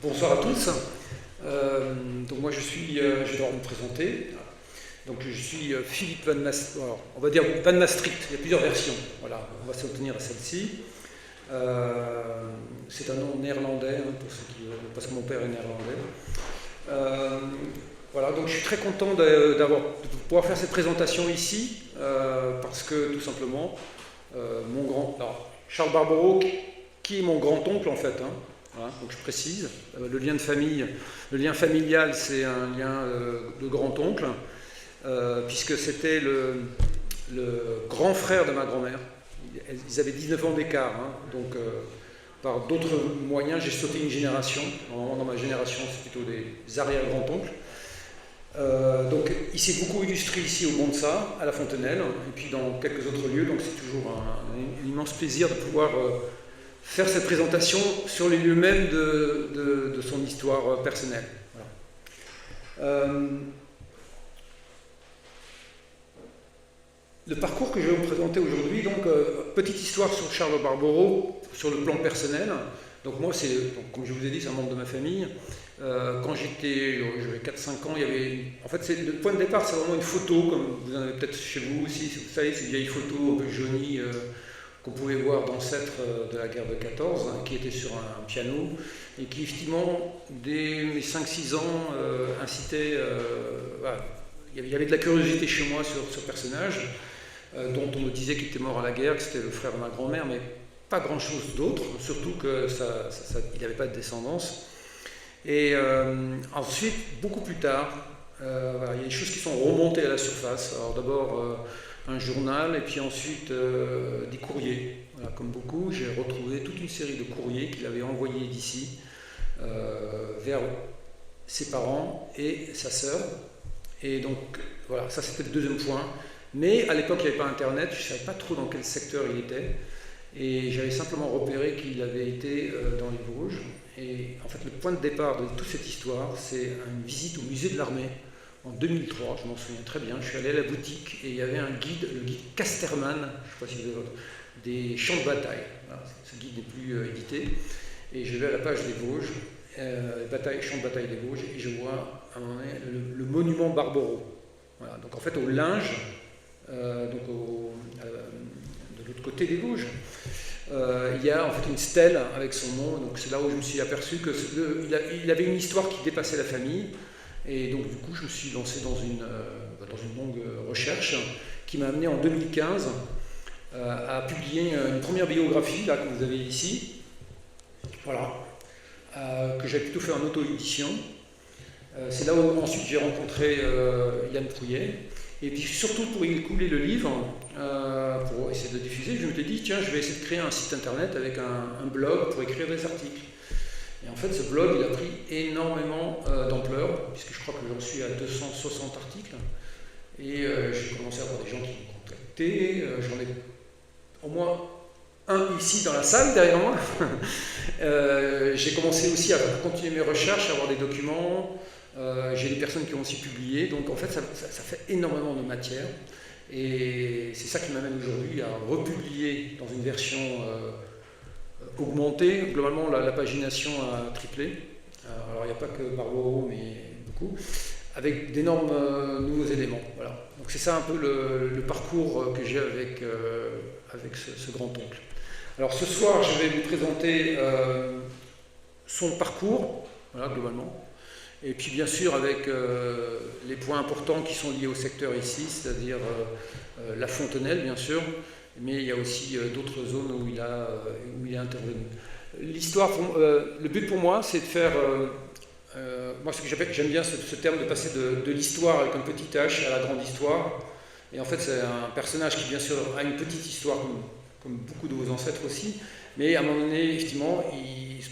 Bonsoir à tous. Donc moi je dois me présenter. Donc je suis Philippe Van Maastricht. On va dire Van Maastricht. Il y a plusieurs versions. Voilà, on va se tenir à celle-ci. C'est un nom néerlandais pour ceux qui veulent, parce que mon père est néerlandais. Voilà, donc je suis très content de pouvoir faire cette présentation ici parce que tout simplement Charles Barbero, qui est mon grand-oncle en fait. Voilà, donc je précise, le lien de famille, le lien familial, c'est un lien de grand-oncle, puisque c'était le grand frère de ma grand-mère. Ils avaient 19 ans d'écart, donc par d'autres moyens, j'ai sauté une génération. Normalement, dans ma génération, c'est plutôt des arrière-grands-oncles. Donc il s'est beaucoup illustré ici au Monza, à la Fontenelle, et puis dans quelques autres lieux, donc c'est toujours un immense plaisir de pouvoir faire cette présentation sur les lieux mêmes de son histoire personnelle. Voilà. Le parcours que je vais vous présenter aujourd'hui, donc petite histoire sur Charles Barbero, sur le plan personnel. Donc moi, comme je vous ai dit, c'est un membre de ma famille. Quand j'avais 4-5 ans, il y avait... En fait, le point de départ, c'est vraiment une photo, comme vous en avez peut-être chez vous aussi, vous savez, ces vieilles photos un peu jaunies qu'on pouvait voir d'ancêtres de la guerre de 14, qui était sur un piano, et qui, effectivement, dès mes 5-6 ans, incitait... Voilà, il y avait de la curiosité chez moi sur ce personnage, dont on me disait qu'il était mort à la guerre, que c'était le frère de ma grand-mère, mais pas grand-chose d'autre, surtout qu'il n'avait pas de descendance. Et ensuite, beaucoup plus tard, voilà, il y a des choses qui sont remontées à la surface. Alors d'abord un journal, et puis ensuite des courriers. Voilà, comme beaucoup, j'ai retrouvé toute une série de courriers qu'il avait envoyés d'ici vers ses parents et sa sœur. Et donc voilà, ça c'était le deuxième point. Mais à l'époque, il n'y avait pas Internet, je ne savais pas trop dans quel secteur il était. Et j'avais simplement repéré qu'il avait été dans les Vosges. Et en fait, le point de départ de toute cette histoire, c'est une visite au musée de l'armée en 2003, je m'en souviens très bien. Je suis allé à la boutique et il y avait un guide, le guide Casterman, je ne sais pas si vous avez des champs de bataille. Voilà, ce guide n'est plus édité. Et je vais à la page des Vosges, champs de bataille des Vosges, et je vois à un moment donné le monument Barbero. Voilà, donc en fait, au Linge, de l'autre côté des Vosges, il y a en fait une stèle avec son nom, donc c'est là où je me suis aperçu qu'il avait une histoire qui dépassait la famille, et donc du coup je me suis lancé dans une longue recherche qui m'a amené en 2015 à publier une première biographie, là, que vous avez ici, voilà, que j'avais plutôt fait en auto-édition. C'est là où ensuite j'ai rencontré Yann Prouillet. Et puis surtout pour y couler le livre, pour essayer de le diffuser, je me suis dit, tiens, je vais essayer de créer un site internet avec un blog pour écrire des articles. Et en fait, ce blog, il a pris énormément d'ampleur, puisque je crois que j'en suis à 260 articles. Et j'ai commencé à avoir des gens qui m'ont contacté. J'en ai au moins un ici dans la salle, derrière moi. J'ai commencé aussi à continuer mes recherches, à avoir des documents. J'ai des personnes qui ont aussi publié, donc en fait ça fait énormément de matière, et c'est ça qui m'amène aujourd'hui à republier dans une version augmentée. Globalement, la pagination a triplé, alors il n'y a pas que Barbero, mais beaucoup, avec d'énormes nouveaux éléments. Voilà. Donc c'est ça un peu le parcours que j'ai avec ce grand-oncle. Alors ce soir, je vais vous présenter son parcours, voilà, globalement. Et puis bien sûr avec les points importants qui sont liés au secteur ici, c'est-à-dire la Fontenelle bien sûr, mais il y a aussi d'autres zones où il est intervenu. L'histoire, le but pour moi, c'est de faire, moi j'aime bien ce terme de passer de l'histoire avec un petit H à la grande histoire. Et en fait c'est un personnage qui bien sûr a une petite histoire comme beaucoup de vos ancêtres aussi, mais à un moment donné, effectivement,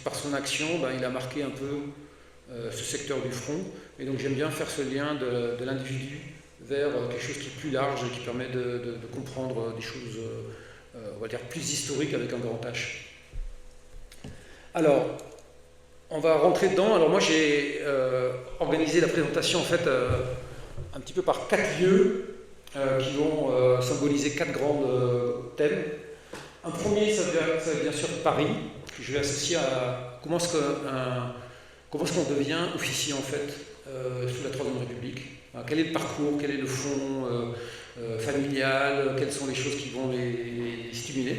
par son action, il a marqué un peu ce secteur du front, et donc j'aime bien faire ce lien de l'individu vers quelque chose qui est plus large et qui permet de comprendre des choses, on va dire, plus historiques avec un grand H. Alors, on va rentrer dedans. Alors moi j'ai organisé la présentation en fait un petit peu par 4 lieux qui vont symboliser 4 grands thèmes. Un premier, ça va bien sûr Paris, que je vais associer à comment est-ce qu'un comment est-ce qu'on devient officier en fait sous la Troisième République. Quel est le parcours, quel est le fond familial, quelles sont les choses qui vont les stimuler.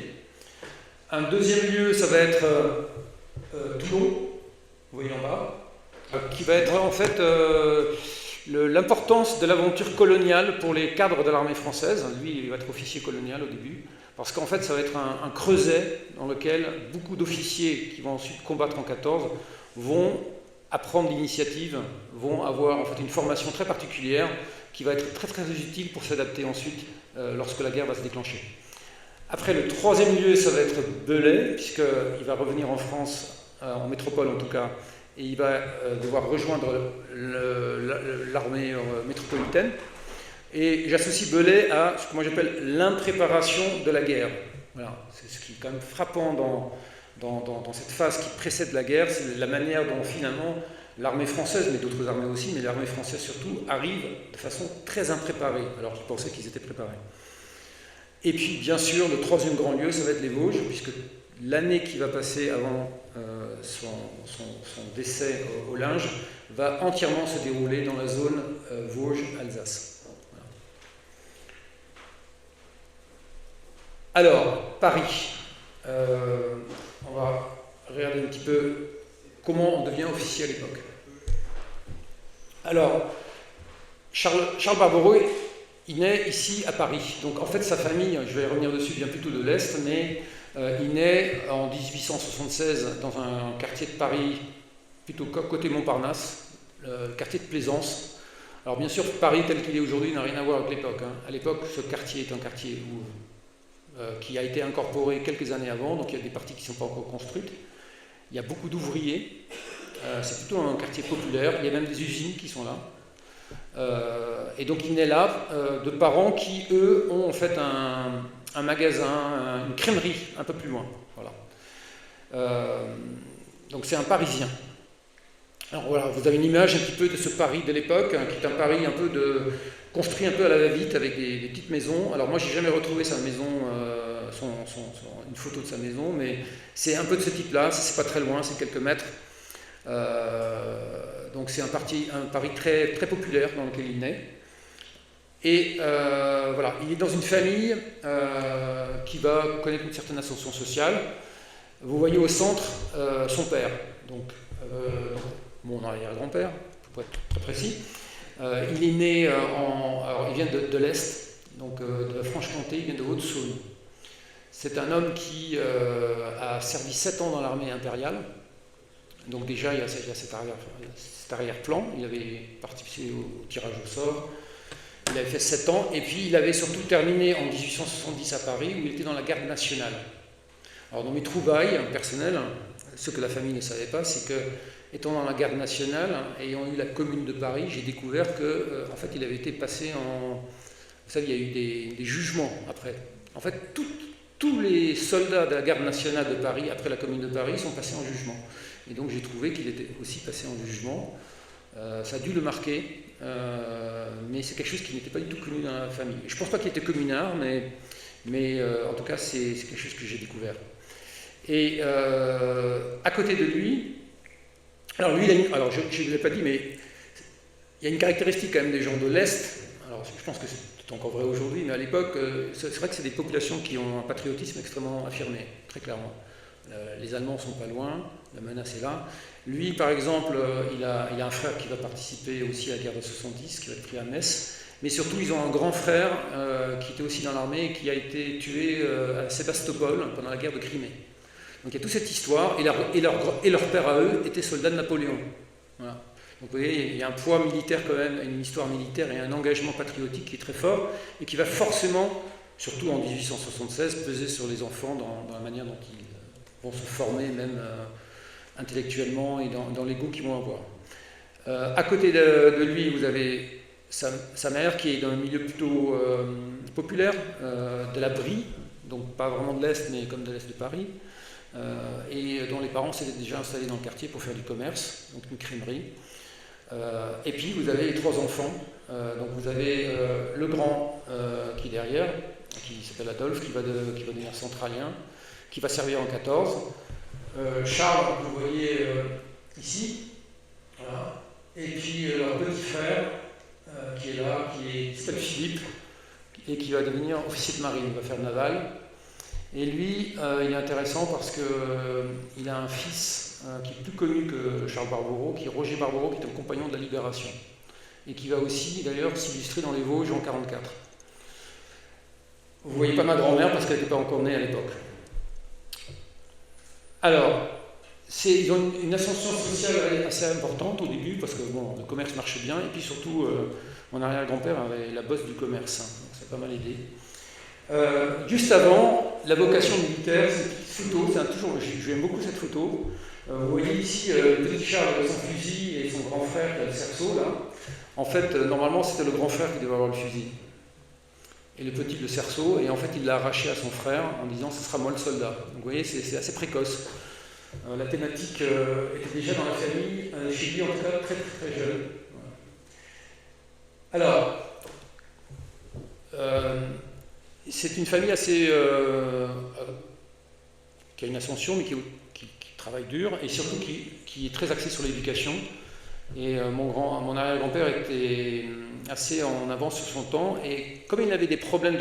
Un deuxième lieu, ça va être Toulon, vous voyez en bas, qui va être en fait l'importance de l'aventure coloniale pour les cadres de l'armée française. Lui, il va être officier colonial au début, parce qu'en fait, ça va être un creuset dans lequel beaucoup d'officiers qui vont ensuite combattre en 14 vont apprendre l'initiative, vont avoir en fait une formation très particulière qui va être très très utile pour s'adapter ensuite lorsque la guerre va se déclencher. Après, le troisième lieu, ça va être Belley, puisqu'il va revenir en France, en métropole en tout cas, et il va devoir rejoindre l'armée métropolitaine. Et j'associe Belley à ce que moi j'appelle l'impréparation de la guerre. Voilà, c'est ce qui est quand même frappant dans cette phase qui précède la guerre, c'est la manière dont finalement l'armée française, mais d'autres armées aussi, mais l'armée française surtout, arrive de façon très impréparée, alors qu'ils pensaient qu'ils étaient préparés. Et puis bien sûr, le troisième grand lieu, ça va être les Vosges, puisque l'année qui va passer avant son décès au Linge va entièrement se dérouler dans la zone Vosges-Alsace. Voilà. Alors, Paris. On va regarder un petit peu comment on devient officier à l'époque. Alors, Charles Barberouet, il naît ici à Paris. Donc en fait, sa famille, je vais revenir dessus, vient plutôt de l'Est, mais il naît en 1876 dans un quartier de Paris, plutôt côté Montparnasse, le quartier de Plaisance. Alors bien sûr, Paris tel qu'il est aujourd'hui n'a rien à voir avec l'époque. Hein. À l'époque, ce quartier est un quartier qui a été incorporé quelques années avant, donc il y a des parties qui ne sont pas encore construites. Il y a beaucoup d'ouvriers, c'est plutôt un quartier populaire, il y a même des usines qui sont là. Et donc il naît là de parents qui, eux, ont en fait un magasin, une crèmerie un peu plus loin. Voilà. Donc c'est un Parisien. Alors voilà, vous avez une image un petit peu de ce Paris de l'époque, hein, qui est un Paris un peu construit un peu à la va-vite avec des petites maisons. Alors moi, j'ai jamais retrouvé sa maison, une photo de sa maison, mais c'est un peu de ce type-là. C'est pas très loin, c'est quelques mètres. Donc c'est un Paris très très populaire dans lequel il naît. Et voilà, il est dans une famille qui va connaître une certaine ascension sociale. Vous voyez au centre son père, donc mon arrière-grand-père, pour être très précis. Il est né alors il vient de l'Est, donc de la Franche-Comté, il vient de Haute-Saône. C'est un homme qui a servi 7 ans dans l'armée impériale. Donc déjà, il y a cet arrière-plan. Il avait participé au tirage au sort. Il avait fait 7 ans. Et puis, il avait surtout terminé en 1870 à Paris, où il était dans la garde nationale. Alors, dans mes trouvailles personnelles, ce que la famille ne savait pas, c'est que, étant dans la garde nationale, ayant eu la commune de Paris, j'ai découvert que, en fait, il avait été passé en... Vous savez, il y a eu des jugements après. En fait, tous les soldats de la garde nationale de Paris, après la commune de Paris, sont passés en jugement. Et donc, j'ai trouvé qu'il était aussi passé en jugement. Ça a dû le marquer, mais c'est quelque chose qui n'était pas du tout connu dans la famille. Je ne pense pas qu'il était communard, mais en tout cas, c'est quelque chose que j'ai découvert. Et à côté de lui, alors lui, alors je ne l'ai pas dit, mais il y a une caractéristique quand même des gens de l'Est. Alors je pense que c'est encore vrai aujourd'hui, mais à l'époque, c'est vrai que c'est des populations qui ont un patriotisme extrêmement affirmé, très clairement. Les Allemands ne sont pas loin, la menace est là. Lui, par exemple, il a un frère qui va participer aussi à la guerre de 70, qui va être pris à Metz. Mais surtout, ils ont un grand frère qui était aussi dans l'armée et qui a été tué à Sébastopol pendant la guerre de Crimée. Donc il y a toute cette histoire, et leur père à eux était soldat de Napoléon. Voilà. Donc vous voyez, il y a un poids militaire quand même, une histoire militaire et un engagement patriotique qui est très fort, et qui va forcément, surtout en 1876, peser sur les enfants dans la manière dont ils vont se former, même intellectuellement, et dans l'ego qu'ils vont avoir. À côté de lui, vous avez sa mère, qui est dans un milieu plutôt populaire, de la Brie, donc pas vraiment de l'Est, mais comme de l'Est de Paris, et dont les parents s'étaient déjà installés dans le quartier pour faire du commerce, donc une crèmerie. Et puis vous avez les 3 enfants, donc vous avez le grand qui est derrière, qui s'appelle Adolphe, qui va devenir centralien, qui va servir en 14. Charles, que vous voyez ici, et puis leur petit frère, qui est là, qui s'appelle Philippe, et qui va devenir officier de marine, il va faire le naval. Et lui, il est intéressant parce qu'il a un fils qui est plus connu que Charles Barbaroux, qui est Roger Barbaroux, qui est un compagnon de la Libération, et qui va aussi, d'ailleurs, s'illustrer dans les Vosges en 1944. Vous voyez pas ma grand-mère parce qu'elle n'était pas encore née à l'époque. Alors, ils ont une ascension sociale assez importante au début, parce que bon, le commerce marchait bien, et puis surtout, mon arrière-grand-père avait la bosse du commerce, hein, donc ça a pas mal aidé. Juste avant, la vocation militaire, c'est une petite photo, j'aime beaucoup cette photo. Vous voyez ici le petit Charles avec son fusil et son grand frère qui a le cerceau, là. En fait, normalement, c'était le grand frère qui devait avoir le fusil. Et le petit le cerceau, et en fait, il l'a arraché à son frère en disant « ce sera moi le soldat ». Donc vous voyez, c'est assez précoce. La thématique était déjà dans la famille, chez lui en tout cas, très très très jeune. Alors, c'est une famille assez qui a une ascension, mais qui travaille dur, et surtout qui est très axée sur l'éducation. Et mon arrière-grand-père était assez en avance sur son temps, et comme il avait des problèmes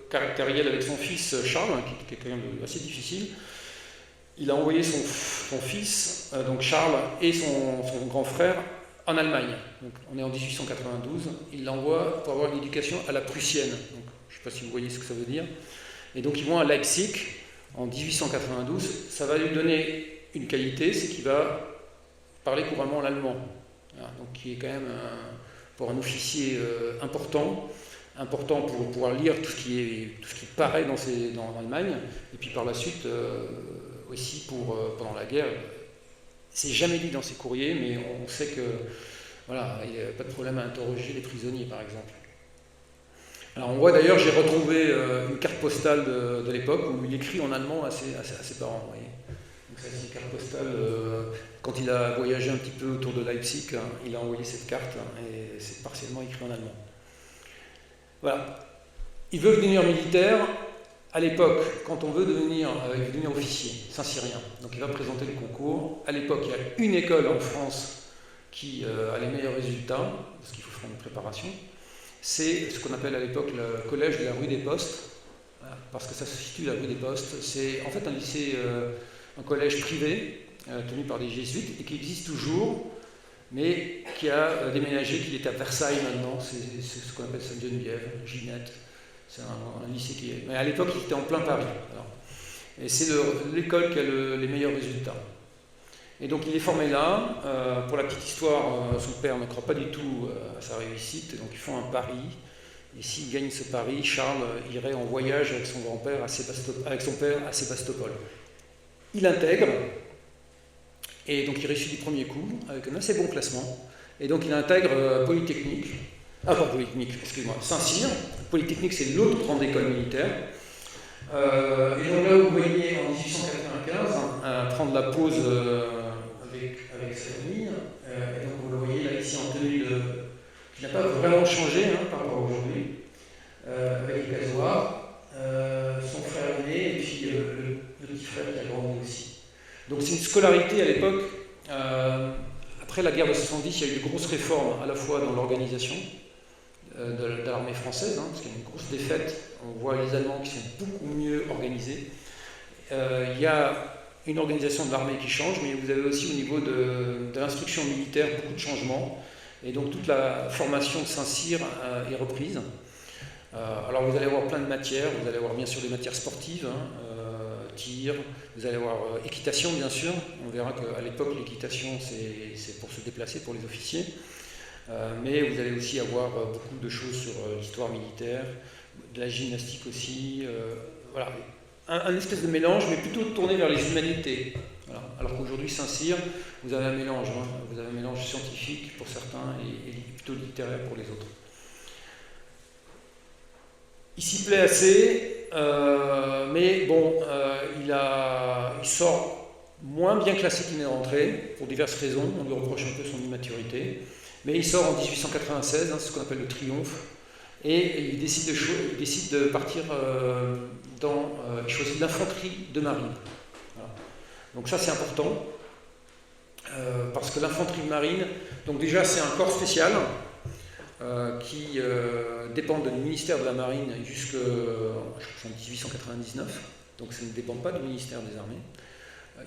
caractériels avec son fils Charles, qui est quand même assez difficile, il a envoyé son fils, donc Charles, et son grand frère en Allemagne. Donc, on est en 1892, il l'envoie pour avoir une éducation à la prussienne. Donc, je ne sais pas si vous voyez ce que ça veut dire. Et donc ils vont à Leipzig en 1892. Ça va lui donner une qualité, c'est qu'il va parler couramment l'allemand. Voilà, donc qui est quand même pour un officier important pour pouvoir lire tout ce qui paraît dans l'Allemagne. Et puis par la suite aussi pendant la guerre. C'est jamais dit dans ses courriers, mais on sait que voilà, il n'y a pas de problème à interroger les prisonniers, par exemple. Alors on voit d'ailleurs, j'ai retrouvé une carte postale de l'époque où il écrit en allemand à ses parents. Vous voyez. Donc ça, c'est une carte postale. Quand il a voyagé un petit peu autour de Leipzig, hein, il a envoyé cette carte et c'est partiellement écrit en allemand. Voilà. Il veut devenir militaire. À l'époque, quand on veut devenir officier, Saint-Cyrien, donc il va présenter le concours. À l'époque, il y a une école en France qui a les meilleurs résultats, parce qu'il faut faire une préparation. C'est ce qu'on appelle à l'époque le collège de la rue des Postes, parce que ça se situe à la rue des Postes. C'est en fait un lycée, un collège privé, tenu par des jésuites, et qui existe toujours, mais qui a déménagé, qui est à Versailles maintenant. C'est ce qu'on appelle Sainte-Geneviève, Ginette. C'est un lycée qui est... Mais à l'époque, il était en plein Paris. Alors. Et c'est l'école qui a les meilleurs résultats. Et donc, il est formé là. Pour la petite histoire, son père ne croit pas du tout à sa réussite. Donc, ils font un pari. Et s'il gagne ce pari, Charles irait en voyage avec son grand-père, avec son père à Sébastopol. Il intègre. Et donc, il réussit du premier coup, avec un assez bon classement. Et donc, il intègre Polytechnique. Ah, pas Polytechnique, excusez-moi, Saint-Cyr. Polytechnique, c'est l'autre grande école militaire. Et donc là, vous voyez, en 1895, prendre la pause avec sa famille. Et donc, vous le voyez là, ici, en tenue qui n'a pas vraiment changé par rapport à aujourd'hui, avec le casoir, son frère aîné, et puis le petit frère qui a grandi aussi. Donc, c'est une scolarité à l'époque. Après la guerre de 70, il y a eu de grosses réformes, à la fois dans l'organisation de l'armée française, parce qu'il y a une grosse défaite. On voit les Allemands qui sont beaucoup mieux organisés. Il y a une organisation de l'armée qui change, mais vous avez aussi au niveau de l'instruction militaire beaucoup de changements. Et donc toute la formation de Saint-Cyr est reprise. Alors vous allez avoir plein de matières. Vous allez avoir bien sûr des matières sportives, tir, vous allez avoir équitation bien sûr. On verra qu'à l'époque l'équitation c'est pour se déplacer pour les officiers. Mais vous allez aussi avoir beaucoup de choses sur l'histoire militaire, de la gymnastique aussi, voilà, un espèce de mélange, mais plutôt tourné vers les humanités. Voilà. Alors qu'aujourd'hui, Saint-Cyr, vous avez un mélange, vous avez un mélange scientifique pour certains et plutôt littéraire pour les autres. Il s'y plaît assez, mais bon, il sort moins bien classé qu'il n'est rentré, pour diverses raisons. On lui reproche un peu son immaturité. Mais il sort en 1896, c'est ce qu'on appelle le triomphe, et il décide de partir il choisit l'infanterie de marine. Voilà. Donc ça c'est important. parce que l'infanterie de marine, donc déjà c'est un corps spécial qui dépend du ministère de la Marine jusqu'en 1899, donc ça ne dépend pas du ministère des Armées.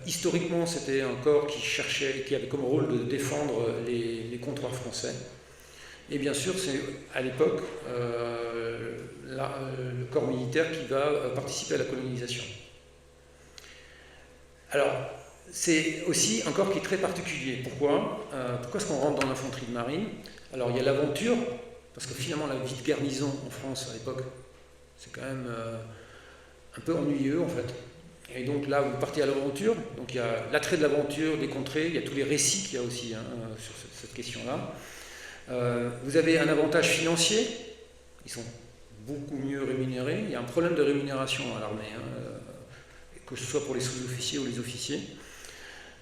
Historiquement, c'était un corps qui avait comme rôle de défendre les comptoirs français. Et bien sûr, c'est à l'époque le corps militaire qui va participer à la colonisation. Alors, c'est aussi un corps qui est très particulier. Pourquoi est-ce qu'on rentre dans l'infanterie de marine? Alors, il y a l'aventure, parce que finalement, la vie de garnison en France à l'époque, c'est quand même un peu ennuyeux en fait. Et donc là, vous partez à l'aventure, donc il y a l'attrait de l'aventure, des contrées, il y a tous les récits qu'il y a aussi sur cette question-là. Vous avez un avantage financier, ils sont beaucoup mieux rémunérés. Il y a un problème de rémunération à l'armée, que ce soit pour les sous-officiers ou les officiers.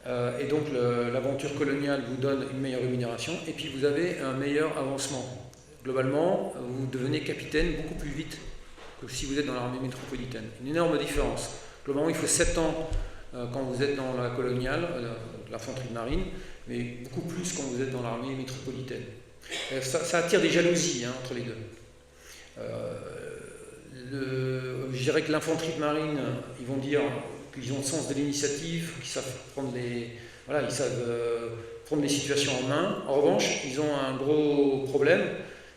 Et donc l'aventure coloniale vous donne une meilleure rémunération, et puis vous avez un meilleur avancement. Globalement, vous devenez capitaine beaucoup plus vite que si vous êtes dans l'armée métropolitaine. Une énorme différence. Globalement, il faut 7 ans quand vous êtes dans la coloniale, l'infanterie de marine, mais beaucoup plus quand vous êtes dans l'armée métropolitaine. Ça attire des jalousies entre les deux. Je dirais que l'infanterie de marine, ils vont dire qu'ils ont le sens de l'initiative, qu'ils savent prendre prendre les situations en main. En revanche, ils ont un gros problème,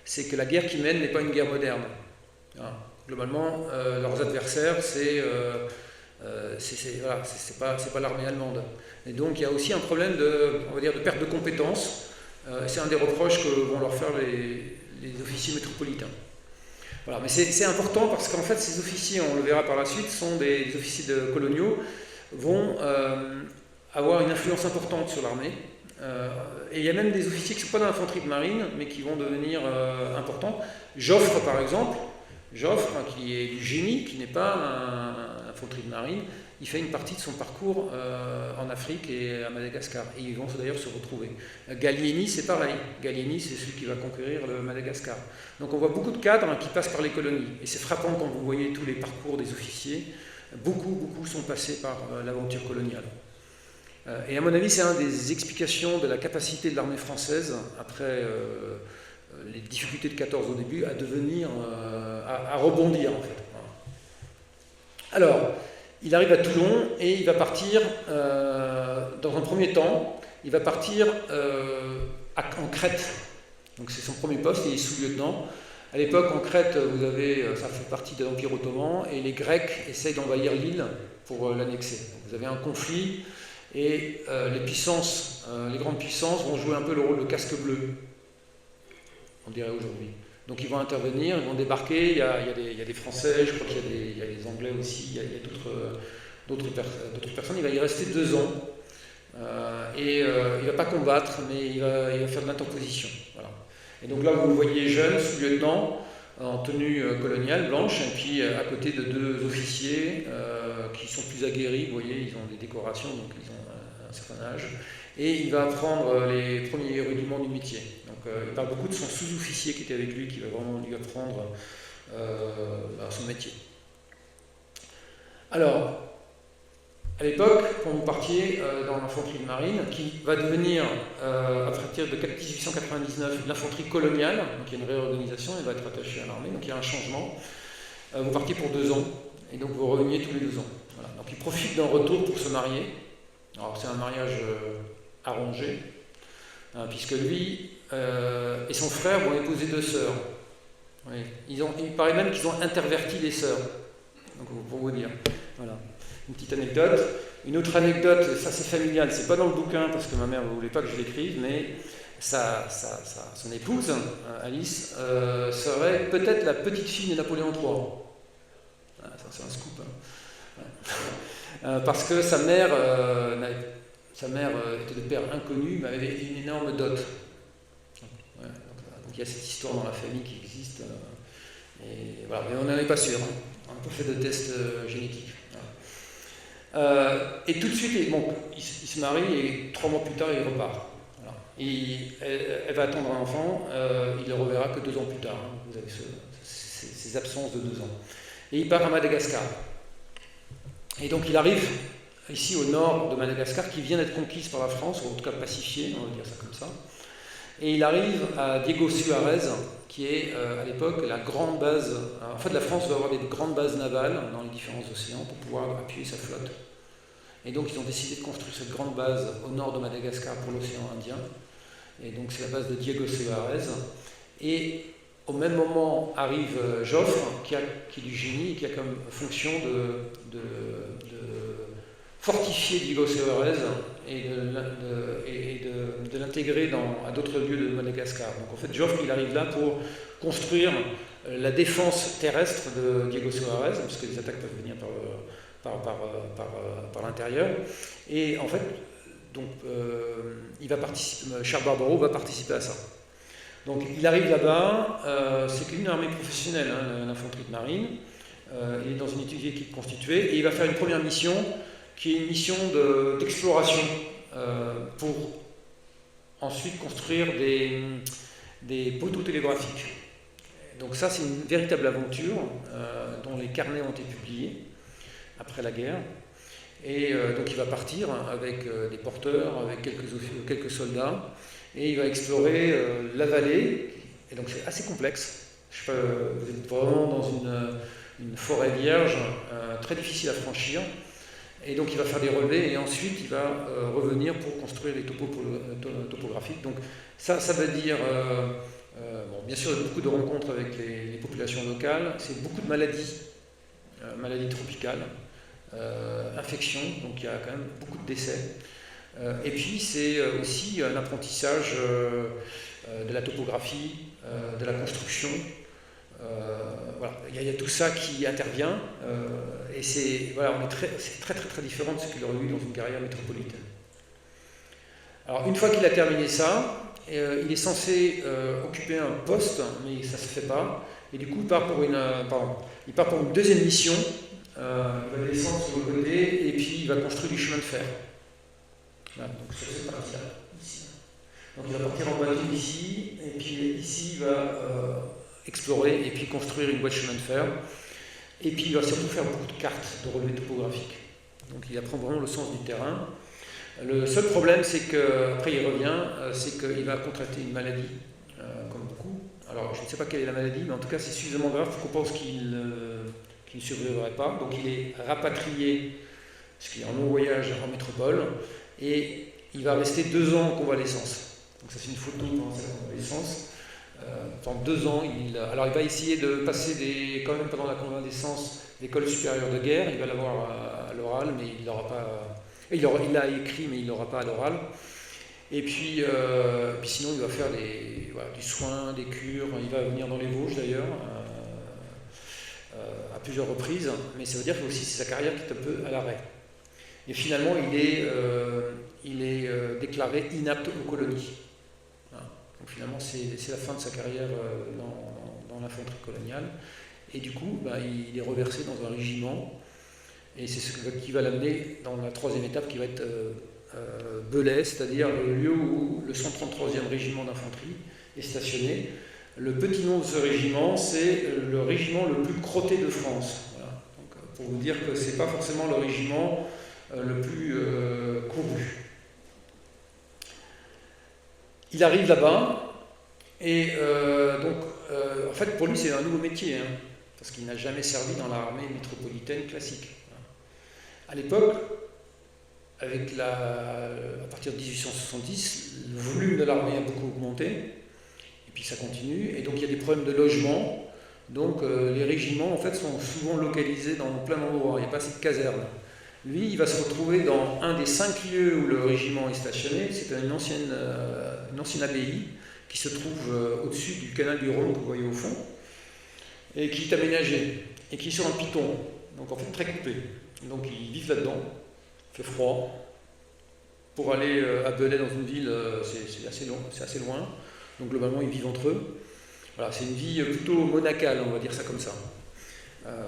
c'est que la guerre qu'ils mènent n'est pas une guerre moderne. Globalement, leurs adversaires, c'est pas l'armée allemande. Et donc, il y a aussi un problème de perte de compétences. C'est un des reproches que vont leur faire les officiers métropolitains. Voilà, mais c'est important parce qu'en fait, ces officiers, on le verra par la suite, sont des officiers coloniaux, vont avoir une influence importante sur l'armée. Et il y a même des officiers qui ne sont pas dans l'infanterie de marine, mais qui vont devenir importants. Joffre, par exemple, qui est du génie, qui n'est pas un infanterie de marine, il fait une partie de son parcours en Afrique et à Madagascar. Et ils vont d'ailleurs se retrouver. Gallieni, c'est pareil. Gallieni, c'est celui qui va conquérir le Madagascar. Donc on voit beaucoup de cadres qui passent par les colonies. Et c'est frappant quand vous voyez tous les parcours des officiers. Beaucoup sont passés par l'aventure coloniale. Et à mon avis, c'est une des explications de la capacité de l'armée française, après les difficultés de 14 au début, à devenir, à rebondir en fait. Alors, il arrive à Toulon et il va partir, dans un premier temps, il va partir en Crète. Donc c'est son premier poste, il est sous-lieutenant. À l'époque, en Crète, ça fait partie de l'Empire ottoman, et les Grecs essayent d'envahir l'île pour l'annexer. Vous avez un conflit, et les grandes puissances vont jouer un peu le rôle de casque bleu, on dirait aujourd'hui. Donc ils vont intervenir, ils vont débarquer, il y a des Français, je crois qu'il y a des Anglais aussi, il y a d'autres personnes. Il va y rester 2 ans. Il ne va pas combattre, mais il va faire de l'interposition. Voilà. Et donc là, vous le voyez jeune, sous-lieutenant, en tenue coloniale, blanche, et puis à côté de 2 officiers qui sont plus aguerris, vous voyez, ils ont des décorations, donc ils ont un certain âge. Et il va apprendre les premiers rudiments du métier. Donc il parle beaucoup de son sous-officier qui était avec lui, qui va vraiment lui apprendre son métier. Alors, à l'époque, quand vous partiez dans l'infanterie de marine, qui va devenir, à partir de 1899, l'infanterie coloniale, donc il y a une réorganisation, elle va être attachée à l'armée, donc il y a un changement. Vous partiez pour 2 ans, et donc vous reveniez tous les 2 ans. Voilà. Donc il profite d'un retour pour se marier. Alors c'est un mariage arrangé, puisque lui et son frère vont épouser 2 sœurs. Oui. Il paraît même qu'ils ont interverti les sœurs, donc pour vous dire. Voilà. Une petite anecdote. Une autre anecdote, ça c'est familial, c'est pas dans le bouquin parce que ma mère ne voulait pas que je l'écrive, mais son épouse, Alice, serait peut-être la petite fille de Napoléon III. Ça c'est un scoop. Parce que sa mère était de père inconnu, mais avait une énorme dot. Donc il y a cette histoire dans la famille qui existe. Et voilà, mais on n'en est pas sûr. On n'a pas fait de test génétique. Et tout de suite, il se marie et 3 mois plus tard, il repart. Voilà. Elle va attendre un enfant, il ne le reverra que 2 ans plus tard. Vous avez ces absences de 2 ans. Et il part à Madagascar. Et donc il arrive ici au nord de Madagascar, qui vient d'être conquise par la France, ou en tout cas pacifiée, on va dire ça comme ça. Et il arrive à Diego Suarez, qui est à l'époque la grande base. En fait, la France va avoir des grandes bases navales dans les différents océans pour pouvoir appuyer sa flotte. Et donc, ils ont décidé de construire cette grande base au nord de Madagascar pour l'océan Indien. Et donc, c'est la base de Diego Suarez. Et au même moment arrive Joffre, qui est du génie et qui a comme fonction de fortifier Diego Suarez et de l'intégrer à d'autres lieux de Madagascar. Donc en fait, Joffre, il arrive là pour construire la défense terrestre de Diego Suarez, parce que les attaques peuvent venir par l'intérieur. Et en fait, donc, Charles Barbaro va participer à ça. Donc il arrive là-bas, c'est une armée professionnelle, hein, l'infanterie de marine. Il est dans une équipe constituée et il va faire une première mission qui est une mission d'exploration pour ensuite construire des poteaux télégraphiques. Donc ça, c'est une véritable aventure dont les carnets ont été publiés après la guerre. Et donc il va partir avec des porteurs, avec quelques soldats, et il va explorer la vallée. Et donc c'est assez complexe. Vous êtes vraiment dans une forêt vierge, très difficile à franchir. Et donc il va faire des relevés et ensuite il va revenir pour construire les topos topographiques. Donc ça veut dire, bien sûr, beaucoup de rencontres avec les populations locales, c'est beaucoup de maladies tropicales, infections, donc il y a quand même beaucoup de décès. Et puis c'est aussi un apprentissage de la topographie, de la construction. Voilà, il y a tout ça qui intervient et c'est très très très différent de ce qu'il aurait eu dans une carrière métropolitaine. Alors une fois qu'il a terminé ça, il est censé occuper un poste, mais ça ne se fait pas, et du coup il part pour une deuxième mission. Il va descendre sur le côté et puis il va construire du chemin de fer. Voilà, donc sur cette partie-là, ici. Donc il va partir en bateau ici, et puis ici il va explorer et puis construire une voie de chemin de fer. Et puis il va surtout faire beaucoup de cartes de relevés topographiques. Donc il apprend vraiment le sens du terrain. Le seul problème, c'est qu'après il revient, c'est qu'il va contracter une maladie, comme beaucoup. Alors je ne sais pas quelle est la maladie, mais en tout cas c'est suffisamment grave qu'on pense qu'il ne survivrait pas. Donc il est rapatrié, parce qu'il est en long voyage en métropole, et il va rester 2 ans en convalescence. Donc ça c'est une photo pendant sa convalescence. Pendant 2 ans, il va essayer de passer quand même pendant la convalescence l'école supérieure de guerre. Il va l'avoir à l'oral, mais il l'aura pas. Il l'a écrit, mais il l'aura pas à l'oral. Et puis sinon, il va faire du soin, des cures. Il va venir dans les Vosges d'ailleurs à plusieurs reprises. Mais ça veut dire que aussi c'est sa carrière qui est un peu à l'arrêt. Et finalement, il est déclaré inapte aux colonies. Donc finalement, c'est la fin de sa carrière dans l'infanterie coloniale. Et du coup, il est reversé dans un régiment. Et c'est ce qui va l'amener dans la 3e étape, qui va être Belay, c'est-à-dire le lieu où le 133e régiment d'infanterie est stationné. Le petit nom de ce régiment, c'est le régiment le plus crotté de France. Voilà. Donc, pour vous dire que ce n'est pas forcément le régiment le plus couru. Il arrive là-bas, et en fait, pour lui, c'est un nouveau métier, hein, parce qu'il n'a jamais servi dans l'armée métropolitaine classique. À l'époque, à partir de 1870, le volume de l'armée a beaucoup augmenté, et puis ça continue, et donc il y a des problèmes de logement. Donc les régiments, en fait, sont souvent localisés dans plein endroit, il n'y a pas assez de casernes. Lui, il va se retrouver dans un des 5 lieux où le régiment est stationné. C'est une ancienne abbaye qui se trouve au-dessus du canal du Rhône que vous voyez au fond, et qui est aménagé, et qui est sur un piton, donc en fait très coupé. Donc ils vivent là-dedans, il fait froid. Pour aller à Belay dans une ville, c'est assez loin, donc globalement ils vivent entre eux. Voilà, c'est une vie plutôt monacale, on va dire ça comme ça.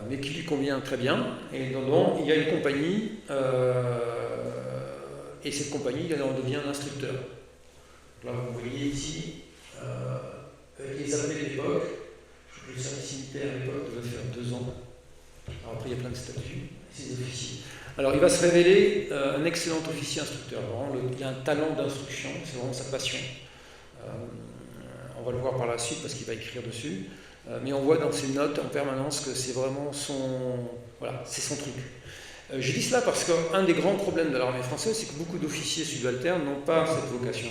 Mais qui lui convient très bien, et dedans il y a une compagnie, et cette compagnie elle en devient l'instructeur. Là vous voyez ici, les armées de l'époque, le service militaire à l'époque devait faire 2 ans. Alors après il y a plein de statuts, ces officiers. Alors, il va se révéler un excellent officier instructeur. Il a un talent d'instruction, c'est vraiment sa passion. On va le voir par la suite parce qu'il va écrire dessus. Mais on voit dans ses notes en permanence que c'est vraiment c'est son truc. Je dis cela parce qu'un des grands problèmes de l'armée française, c'est que beaucoup d'officiers subalternes n'ont pas cette vocation.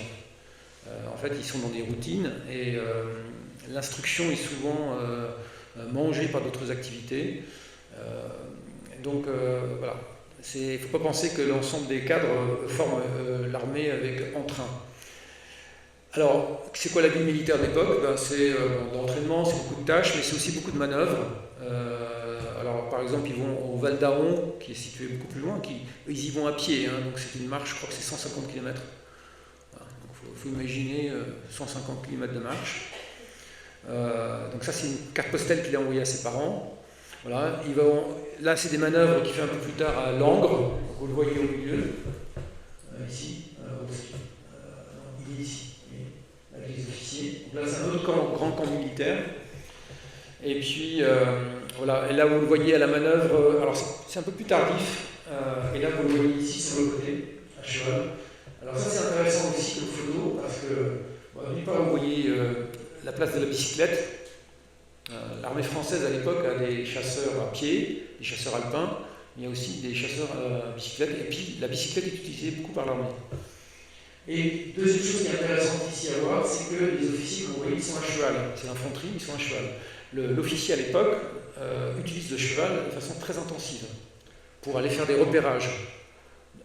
En fait, ils sont dans des routines et l'instruction est souvent mangée par d'autres activités. Donc, voilà. Il ne faut pas penser que l'ensemble des cadres forment l'armée avec entrain. Alors, c'est quoi la vie militaire d'époque? C'est l'entraînement, c'est beaucoup de tâches, mais c'est aussi beaucoup de manœuvres. Alors, par exemple, ils vont au Val d'Aron, qui est situé beaucoup plus loin, ils y vont à pied, hein, donc c'est une marche, je crois que c'est 150 km. Voilà, donc il faut imaginer 150 km de marche. Donc ça, c'est une carte postale qu'il a envoyée à ses parents. Voilà, là, c'est des manœuvres qu'il fait un peu plus tard à Langres, vous le voyez au milieu, ici, il est ici. Avec les officiers. Donc là, c'est un autre grand camp militaire. Et puis, voilà. Et là, vous le voyez à la manœuvre. Alors, c'est un peu plus tardif. Et là, vous le voyez ici sur le côté, à cheval. Alors, ça, c'est intéressant aussi comme photo, parce que, d'une part, vous voyez la place de la bicyclette. L'armée française, à l'époque, a des chasseurs à pied, des chasseurs alpins. Il y a aussi des chasseurs à bicyclette. Et puis, la bicyclette est utilisée beaucoup par l'armée. Et deuxième chose qui est intéressante ici à voir, c'est que les officiers, comme vous voyez, ils sont à cheval. C'est l'infanterie, ils sont à cheval. L'officier à l'époque utilise le cheval de façon très intensive pour aller faire des repérages.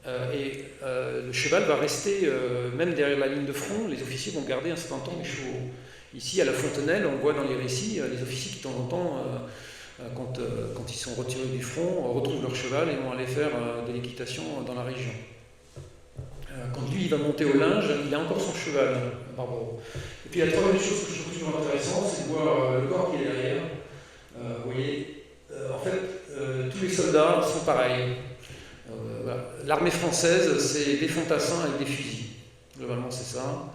Le cheval va rester, même derrière la ligne de front, les officiers vont garder un certain temps les chevaux. Ici, à la Fontenelle, on voit dans les récits les officiers qui, de temps en temps, quand ils sont retirés du front, retrouvent leur cheval et vont aller faire de l'équitation dans la région. Quand lui, il va monter au linge, il a encore son cheval, Barbaro. Et puis la troisième chose que je trouve toujours intéressante, c'est de voir le corps qui est derrière. Vous voyez, en fait, tous les soldats sont pareils. Voilà. L'armée française, c'est des fantassins avec des fusils. Globalement, c'est ça.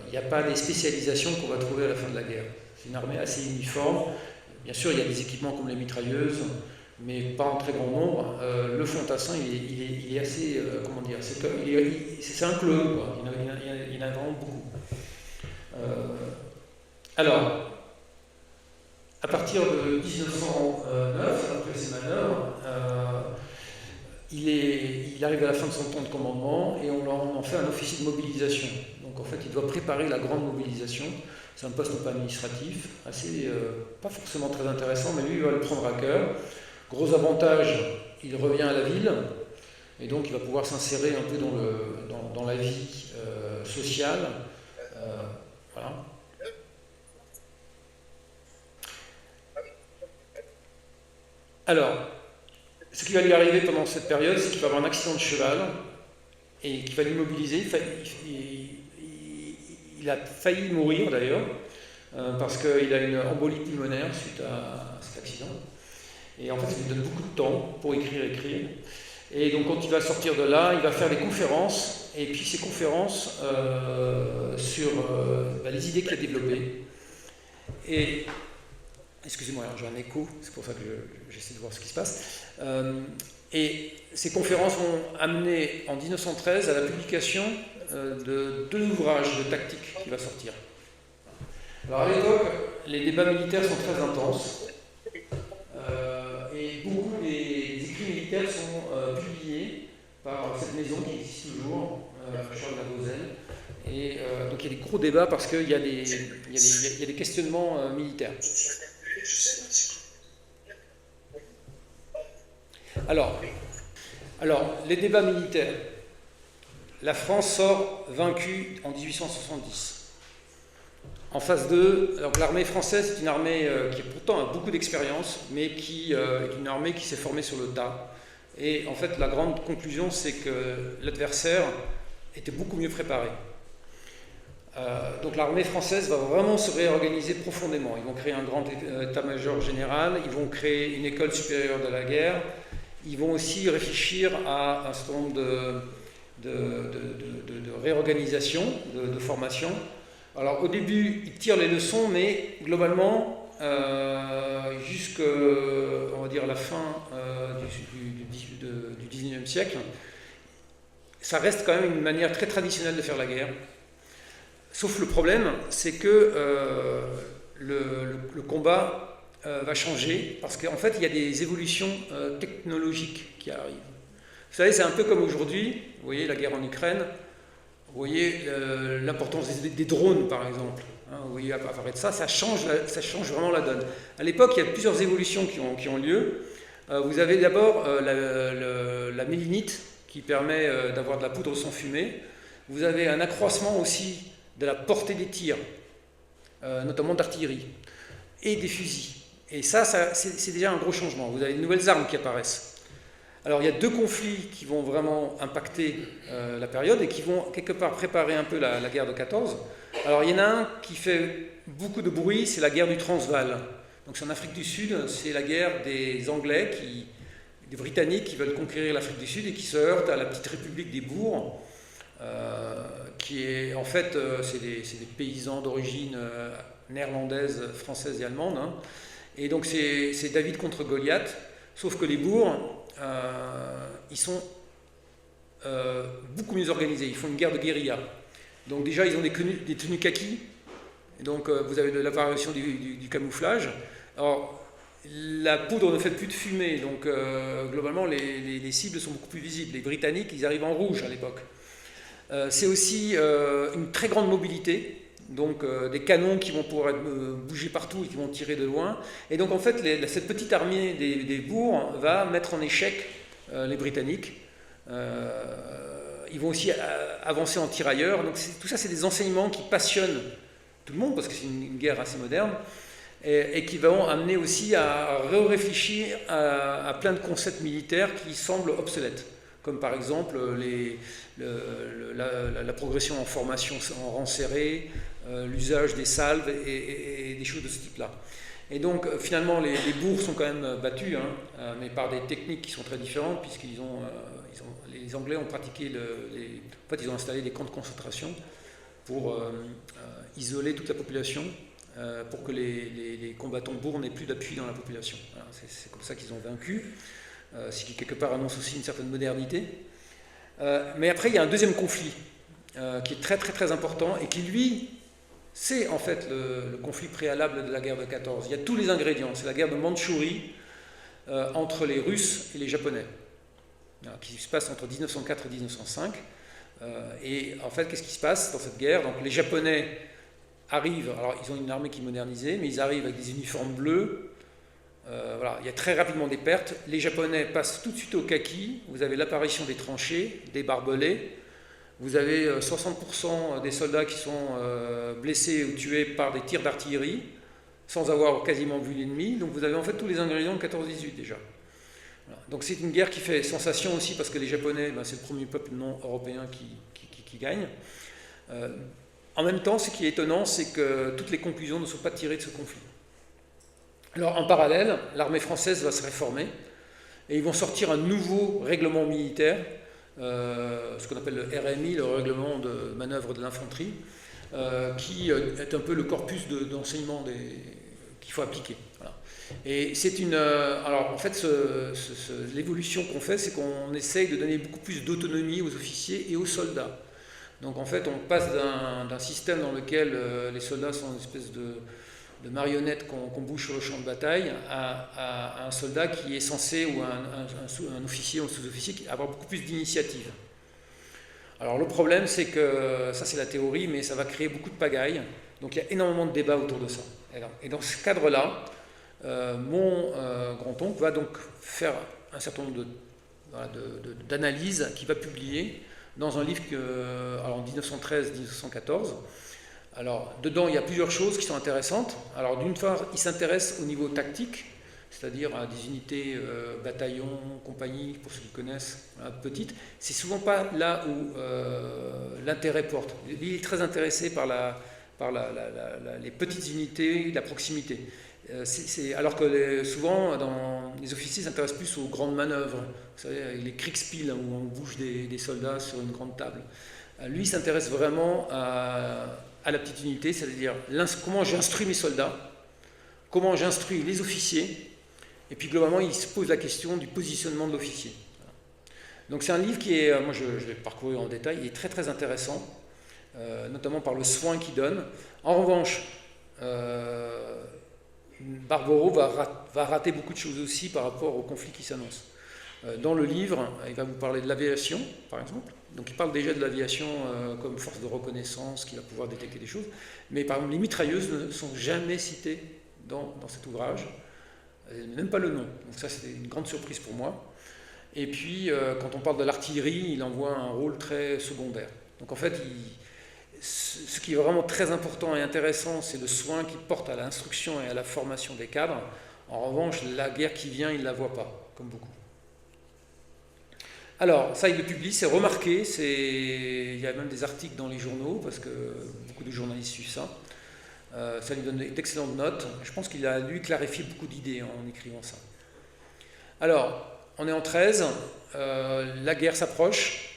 Il n'y a pas des spécialisations qu'on va trouver à la fin de la guerre. C'est une armée assez uniforme. Bien sûr, il y a des équipements comme les mitrailleuses, mais pas en très grand nombre. Le fantassin, il est assez, comment dire, c'est un clone, quoi. Il y en a vraiment beaucoup. Alors, à partir de 1909, après ces manœuvres, il arrive à la fin de son temps de commandement et on en fait un officier de mobilisation. Donc en fait, il doit préparer la grande mobilisation. C'est un poste pas administratif, assez, pas forcément très intéressant, mais lui, il va le prendre à cœur. Gros avantage, il revient à la ville, et donc il va pouvoir s'insérer un peu dans la vie sociale. Voilà. Alors, ce qui va lui arriver pendant cette période, c'est qu'il va avoir un accident de cheval, et qui va l'immobiliser. Il a failli mourir d'ailleurs, parce qu'il a une embolie pulmonaire suite à cet accident. Et en fait, ça lui donne beaucoup de temps pour écrire. Et donc, quand il va sortir de là, il va faire des conférences, et puis ces conférences sur les idées qu'il a développées. Et, excusez-moi, j'ai un écho, c'est pour ça que j'essaie de voir ce qui se passe. Et ces conférences vont amener en 1913 à la publication de 2 ouvrages de tactique qui va sortir. Alors à l'époque, les débats militaires sont très intenses. Et beaucoup des écrits militaires sont publiés par cette maison qui existe toujours, Charles Lagozelle. Et donc il y a des gros débats parce qu'il y a des questionnements militaires. Alors, les débats militaires. La France sort vaincue en 1870. En phase 2, alors l'armée française est une armée qui pourtant a beaucoup d'expérience, mais qui est une armée qui s'est formée sur le tas. Et en fait, la grande conclusion, c'est que l'adversaire était beaucoup mieux préparé. Donc l'armée française va vraiment se réorganiser profondément. Ils vont créer un grand état-major général, ils vont créer une école supérieure de la guerre, ils vont aussi réfléchir à un certain nombre de réorganisation, de formation. Alors au début, ils tirent les leçons, mais globalement, jusqu'à on va dire la fin du 19e siècle, ça reste quand même une manière très traditionnelle de faire la guerre. Sauf le problème, c'est que le combat va changer, parce qu'en fait, il y a des évolutions technologiques qui arrivent. Vous savez, c'est un peu comme aujourd'hui, vous voyez la guerre en Ukraine, vous voyez l'importance des drones, par exemple. Hein, vous voyez apparaître ça change vraiment la donne. À l'époque, il y a plusieurs évolutions qui ont lieu. Vous avez d'abord la mélinite, qui permet d'avoir de la poudre sans fumée. Vous avez un accroissement aussi de la portée des tirs, notamment d'artillerie, et des fusils. Et ça c'est déjà un gros changement. Vous avez de nouvelles armes qui apparaissent. Alors il y a deux conflits qui vont vraiment impacter la période et qui vont quelque part préparer un peu la guerre de 14. Alors il y en a un qui fait beaucoup de bruit, c'est la guerre du Transvaal. Donc c'est en Afrique du Sud, c'est la guerre des Anglais, des Britanniques qui veulent conquérir l'Afrique du Sud et qui se heurtent à la petite république des Boers, qui est en fait, c'est des paysans d'origine néerlandaise, française et allemande. Hein. Et donc c'est David contre Goliath, sauf que les Boers, ils sont beaucoup mieux organisés, ils font une guerre de guérilla. Donc déjà ils ont des tenues kaki, et donc vous avez de l'apparition du camouflage. Alors la poudre ne fait plus de fumée, donc globalement les cibles sont beaucoup plus visibles. Les Britanniques, ils arrivent en rouge à l'époque. C'est aussi une très grande mobilité, donc des canons qui vont pouvoir bouger partout et qui vont tirer de loin. Et donc en fait, cette petite armée des Boers va mettre en échec les Britanniques. Ils vont aussi avancer en tirailleurs. Donc tout ça, c'est des enseignements qui passionnent tout le monde, parce que c'est une guerre assez moderne, et qui vont amener aussi à réfléchir à plein de concepts militaires qui semblent obsolètes, comme par exemple la progression en formation en rang serré, l'usage des salves et des choses de ce type-là. Et donc finalement les bourgs sont quand même battus, hein, mais par des techniques qui sont très différentes, puisqu'ils les Anglais ont pratiqué, en fait ils ont installé des camps de concentration pour isoler toute la population, pour que les combattants bourgs n'aient plus d'appui dans la population. Voilà, c'est comme ça qu'ils ont vaincu, ce qui quelque part annonce aussi une certaine modernité. Mais après il y a un deuxième conflit qui est très très très important, et qui lui, c'est en fait le conflit préalable de la guerre de 14. Il y a tous les ingrédients, c'est la guerre de Mandchourie entre les Russes et les Japonais, qui se passe entre 1904 et 1905. Et en fait, qu'est-ce qui se passe dans cette guerre? Donc les Japonais arrivent, alors ils ont une armée qui est modernisée, mais ils arrivent avec des uniformes bleus. Voilà, il y a très rapidement des pertes. Les Japonais passent tout de suite au kaki. Vous avez l'apparition des tranchées, des barbelés. Vous avez 60% des soldats qui sont blessés ou tués par des tirs d'artillerie, sans avoir quasiment vu l'ennemi. Donc vous avez en fait tous les ingrédients de 14-18 déjà. Voilà. Donc c'est une guerre qui fait sensation aussi, parce que les Japonais, c'est le premier peuple non européen qui gagne. En même temps, ce qui est étonnant, c'est que toutes les conclusions ne sont pas tirées de ce conflit. Alors en parallèle, l'armée française va se réformer, et ils vont sortir un nouveau règlement militaire, ce qu'on appelle le RMI, le règlement de manœuvre de l'infanterie, qui est un peu le corpus d'enseignement qu'il faut appliquer. Voilà. Et c'est alors en fait, l'évolution qu'on fait, c'est qu'on essaye de donner beaucoup plus d'autonomie aux officiers et aux soldats. Donc en fait, on passe d'un système dans lequel les soldats sont une espèce de marionnettes qu'on bouge sur le champ de bataille à un soldat qui est censé, ou un officier ou un sous-officier, avoir beaucoup plus d'initiative. Alors le problème, c'est que ça c'est la théorie, mais ça va créer beaucoup de pagaille. Donc il y a énormément de débats autour de ça. Et dans ce cadre-là, mon grand-oncle va donc faire un certain nombre d'analyses qu'il va publier dans un livre en 1913-1914. Alors, dedans, il y a plusieurs choses qui sont intéressantes. Alors, d'une part, il s'intéresse au niveau tactique, c'est-à-dire à des unités, bataillons, compagnies, pour ceux qui connaissent, petites. C'est souvent pas là où l'intérêt porte. Il est très intéressé par les petites unités, la proximité. Alors que souvent, les officiers s'intéressent plus aux grandes manœuvres, vous savez, les Kriegspiel, où on bouge des soldats sur une grande table. Lui, il s'intéresse vraiment à la petite unité, c'est-à-dire comment j'instruis mes soldats, comment j'instruis les officiers, Et puis globalement, il se pose la question du positionnement de l'officier. Donc c'est un livre qui est, moi je l'ai parcouru en détail, il est très très intéressant, notamment par le soin qu'il donne. En revanche, Barbero va rater beaucoup de choses aussi par rapport au conflit qui s'annonce. Dans le livre, il va vous parler de l'aviation, par exemple. Donc il parle déjà de l'aviation comme force de reconnaissance, qui va pouvoir détecter des choses. Mais par exemple, les mitrailleuses ne sont jamais citées dans cet ouvrage. Même pas le nom. Donc ça, c'était une grande surprise pour moi. Et puis, quand on parle de l'artillerie, il envoie un rôle très secondaire. Donc en fait, ce qui est vraiment très important et intéressant, c'est le soin qu'il porte à l'instruction et à la formation des cadres. En revanche, la guerre qui vient, il ne la voit pas, comme beaucoup. Alors, ça, il le publie, c'est remarqué, il y a même des articles dans les journaux, parce que beaucoup de journalistes suivent ça. Ça lui donne d'excellentes notes. Je pense qu'il a, lui, clarifié beaucoup d'idées en écrivant ça. Alors, on est en 13, la guerre s'approche.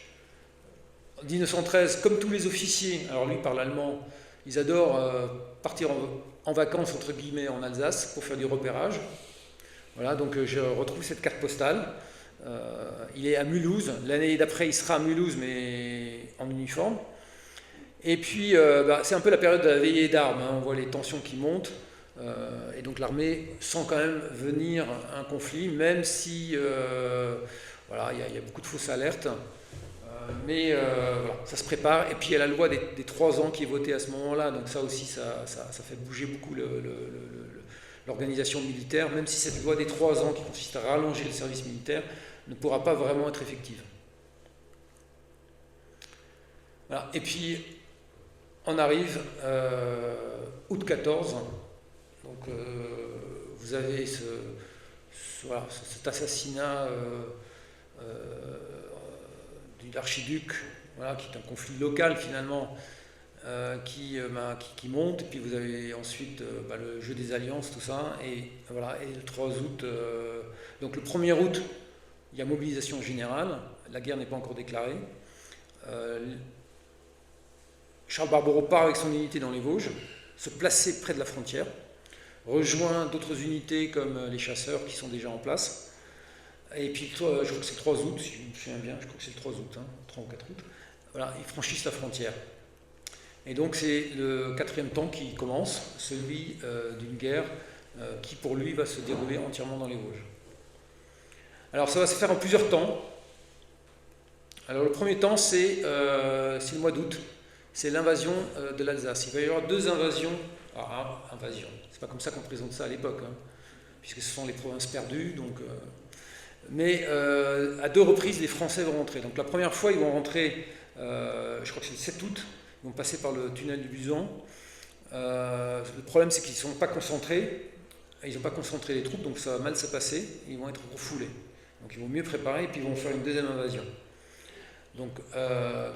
En 1913, comme tous les officiers, alors lui parle allemand, ils adorent partir en vacances, entre guillemets, en Alsace, pour faire du repérage. Voilà, donc je retrouve cette carte postale. Il est à Mulhouse, l'année d'après il sera à Mulhouse mais en uniforme. Et puis c'est un peu la période de la veillée d'armes, hein. On voit les tensions qui montent, et donc l'armée sent quand même venir un conflit, même si voilà, il y a beaucoup de fausses alertes, mais voilà, ça se prépare. Et puis il y a la loi des 3 ans qui est votée à ce moment-là, donc ça aussi ça fait bouger beaucoup l'organisation militaire, même si cette loi des 3 ans qui consiste à rallonger le service militaire ne pourra pas vraiment être effective. Voilà. Et puis, on arrive août 14, donc vous avez cet assassinat de l'archiduc, voilà, qui est un conflit local finalement, qui monte, et puis vous avez ensuite le jeu des alliances, tout ça, et voilà, et le 3 août, donc le 1er août, il y a mobilisation générale, la guerre n'est pas encore déclarée. Charles Barbero part avec son unité dans les Vosges, se placer près de la frontière, rejoint d'autres unités comme les chasseurs qui sont déjà en place. Et puis, je crois que c'est le 3 août, si je me souviens bien, je crois que c'est le 3 août, 3 ou 4 août. Voilà, ils franchissent la frontière. Et donc, c'est le 4e temps qui commence, celui d'une guerre qui, pour lui, va se dérouler entièrement dans les Vosges. Alors, ça va se faire en plusieurs temps. Alors, le premier temps, c'est le mois d'août. C'est l'invasion de l'Alsace. Il va y avoir 2 invasions. Invasion. C'est pas comme ça qu'on présente ça à l'époque, hein, puisque ce sont les provinces perdues. Donc, mais à 2 reprises, les Français vont rentrer. Donc, la première fois, ils vont rentrer, je crois que c'est le 7 août. Ils vont passer par le tunnel du Busan. Le problème, c'est qu'ils ne sont pas concentrés. Ils n'ont pas concentré les troupes, donc ça va mal se passer. Ils vont être refoulés. Donc, ils vont mieux préparer et puis ils vont faire une 2e invasion. Donc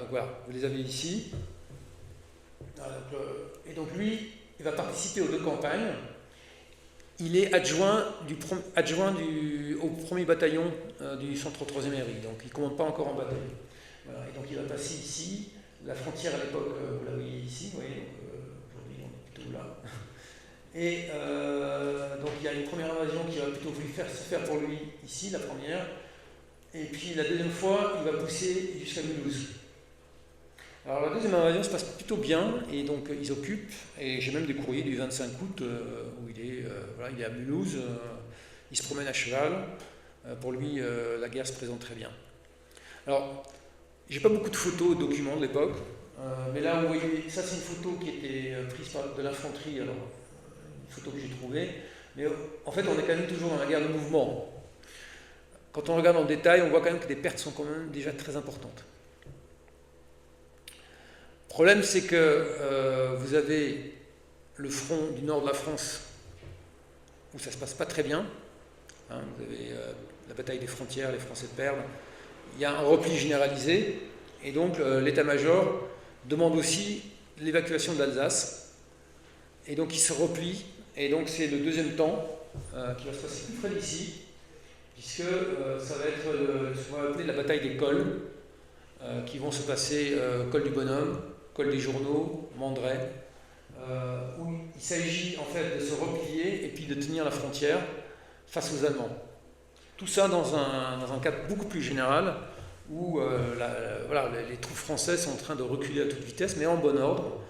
voilà, vous les avez ici. Et donc lui, il va participer aux 2 campagnes. Il est adjoint au 1er bataillon du centre 3e RI, donc il ne commande pas encore en bataillon. Voilà, et donc il va passer ici. La frontière à l'époque, vous la voyez ici, vous voyez, aujourd'hui on est plutôt là. Et donc il y a une première invasion qui va plutôt se faire pour lui ici, la première. Et puis la 2e fois, il va pousser jusqu'à Mulhouse. Alors la 2e invasion se passe plutôt bien, et donc ils occupent, et j'ai même des courriers du 25 août où il est à Mulhouse, il se promène à cheval, pour lui la guerre se présente très bien. Alors, j'ai pas beaucoup de photos, de documents de l'époque, mais là vous voyez, ça c'est une photo qui était prise par de l'infanterie, alors une photo que j'ai trouvée, mais en fait on est quand même toujours dans la guerre de mouvement. Quand on regarde en détail, on voit quand même que les pertes sont quand même déjà très importantes. Le problème, c'est que vous avez le front du nord de la France où ça ne se passe pas très bien. Hein, vous avez la bataille des frontières, les Français perdent. Il y a un repli généralisé, et donc l'état-major demande aussi l'évacuation de l'Alsace. Et donc il se replie, et donc c'est le 2e temps qui va se passer plus près d'ici, puisque ça va être ce qu'on va appeler la bataille des cols, qui vont se passer col du Bonhomme, col des Journaux, Mandray, où il s'agit en fait de se replier et puis de tenir la frontière face aux Allemands. Tout ça dans un cadre beaucoup plus général, où voilà, les troupes françaises sont en train de reculer à toute vitesse, mais en bon ordre.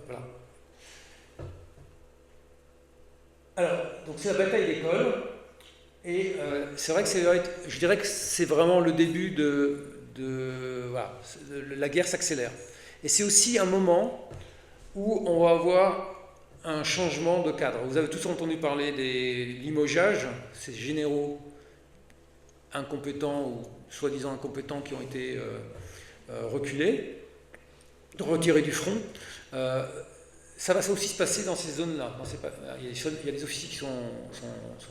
Voilà. Alors, donc c'est la bataille des Cols, et c'est vrai que je dirais que c'est vraiment le début voilà, la guerre s'accélère. Et c'est aussi un moment où on va avoir un changement de cadre. Vous avez tous entendu parler des limogeages, ces généraux incompétents ou soi-disant incompétents qui ont été retirés du front. Ça va aussi se passer dans ces zones-là. Il y a des officiers qui sont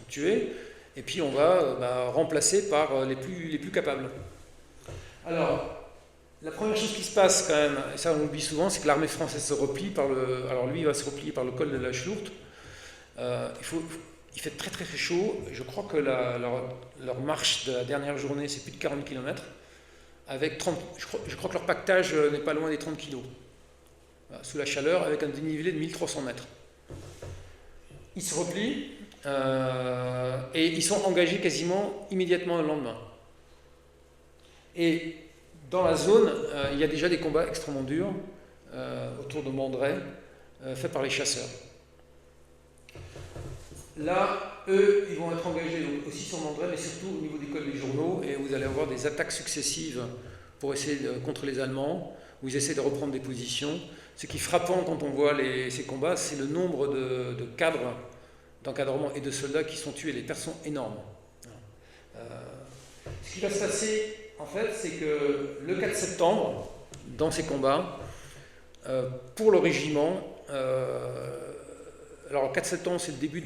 tués, et puis on va remplacer par les plus capables. Alors, la première chose qui se passe quand même, et ça on l'oublie souvent, c'est que l'armée française se replie alors lui il va se replier par le col de la Schlourte. Il fait très très chaud. Je crois que leur marche de la dernière journée c'est plus de 40 km. Avec 30, je crois que leur pactage n'est pas loin des 30 kg. Voilà, sous la chaleur, avec un dénivelé de 1300 mètres. Ils se replient et ils sont engagés quasiment immédiatement le lendemain. Et dans la zone, il y a déjà des combats extrêmement durs autour de Mandray, faits par les chasseurs. Là, eux, ils vont être engagés donc, aussi sur Mandray, mais surtout au niveau des cols des journaux, et vous allez avoir des attaques successives pour essayer contre les Allemands, où ils essaient de reprendre des positions. Ce qui est frappant quand on voit ces combats, c'est le nombre de cadres d'encadrement et de soldats qui sont tués. Les pertes sont énormes. Ce qui va se passer, en fait, c'est que le 4 septembre, dans ces combats, pour le régiment, alors le 4 septembre, c'est le début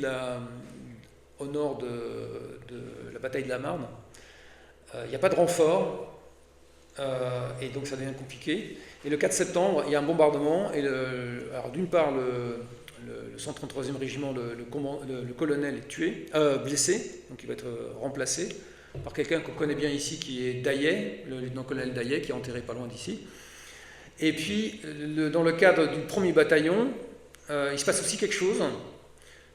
au nord de la bataille de la Marne. Il n'y a pas de renfort, et donc ça devient compliqué. Et le 4 septembre, il y a un bombardement, et alors d'une part, le 133e régiment, le colonel est tué, blessé, donc il va être remplacé par quelqu'un qu'on connaît bien ici, qui est Daillet, le lieutenant-colonel Daillet, qui est enterré pas loin d'ici. Et puis, dans le cadre du premier bataillon, il se passe aussi quelque chose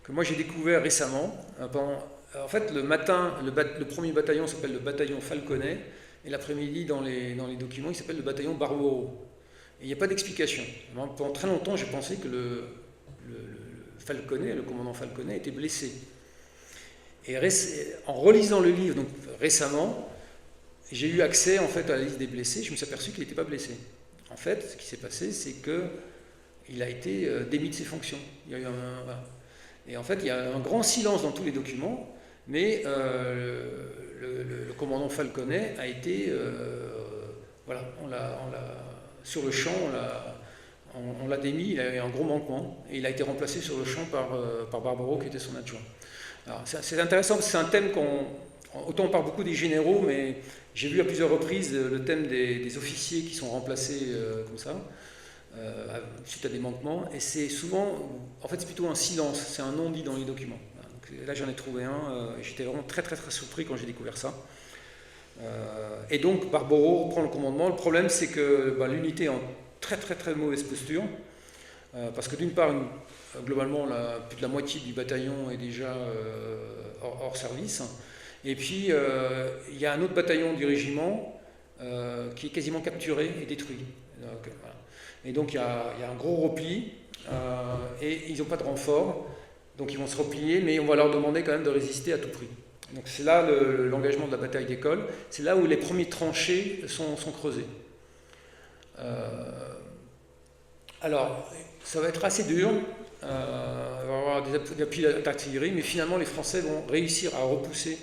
que moi j'ai découvert récemment. En fait, le matin, le premier bataillon s'appelle le bataillon Falconet, et l'après-midi, dans les documents, il s'appelle le bataillon Barbereau. Et il n'y a pas d'explication. Pendant très longtemps, j'ai pensé que le Falconet, le commandant Falconet, était blessé. Et en relisant le livre, donc récemment, j'ai eu accès en fait à la liste des blessés. Je me suis aperçu qu'il n'était pas blessé. En fait, ce qui s'est passé, c'est qu'il a été démis de ses fonctions. Il y a eu voilà. Et en fait, il y a un grand silence dans tous les documents, mais le commandant Falconet a été, voilà, sur le champ, on l'a démis. Il a eu un gros manquement, et il a été remplacé sur le champ par Barbereau, qui était son adjoint. Alors, c'est intéressant parce que c'est un thème autant on parle beaucoup des généraux, mais j'ai vu à plusieurs reprises le thème des officiers qui sont remplacés comme ça, suite à des manquements, et c'est souvent, en fait c'est plutôt un silence, c'est un non-dit dans les documents. Donc, là j'en ai trouvé un, et j'étais vraiment très très très surpris quand j'ai découvert ça. Et donc Barbereau reprend le commandement. Le problème c'est que l'unité est en très très très mauvaise posture, parce que d'une part, globalement, plus de la moitié du bataillon est déjà hors service. Et puis, il y a un autre bataillon du régiment qui est quasiment capturé et détruit. Donc, voilà. Et donc, il y a un gros repli, et ils n'ont pas de renfort. Donc, ils vont se replier, mais on va leur demander quand même de résister à tout prix. Donc, c'est là l'engagement de la bataille des Cols. C'est là où les premiers tranchées sont creusés. Alors, ça va être assez dur. Il va y avoir des appuis d'artillerie, mais finalement les Français vont réussir à repousser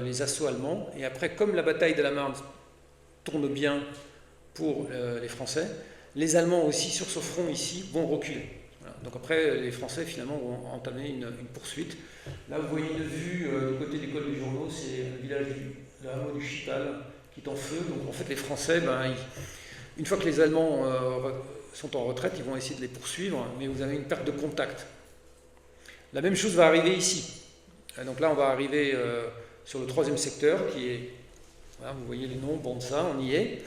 les assauts allemands. Et après, comme la bataille de la Marne tourne bien pour les Français, les Allemands aussi sur ce front ici vont reculer. Voilà. Donc après, les Français finalement vont entamer une poursuite. Là, vous voyez une vue du côté des cols du journaux, c'est le village le hameau du Chipal qui est en feu. Donc en fait, les Français, une fois que les Allemands sont en retraite, ils vont essayer de les poursuivre, mais vous avez une perte de contact. La même chose va arriver ici. Donc là, on va arriver sur le 3e secteur, qui est, voilà, vous voyez les noms, Bonsa, on y est.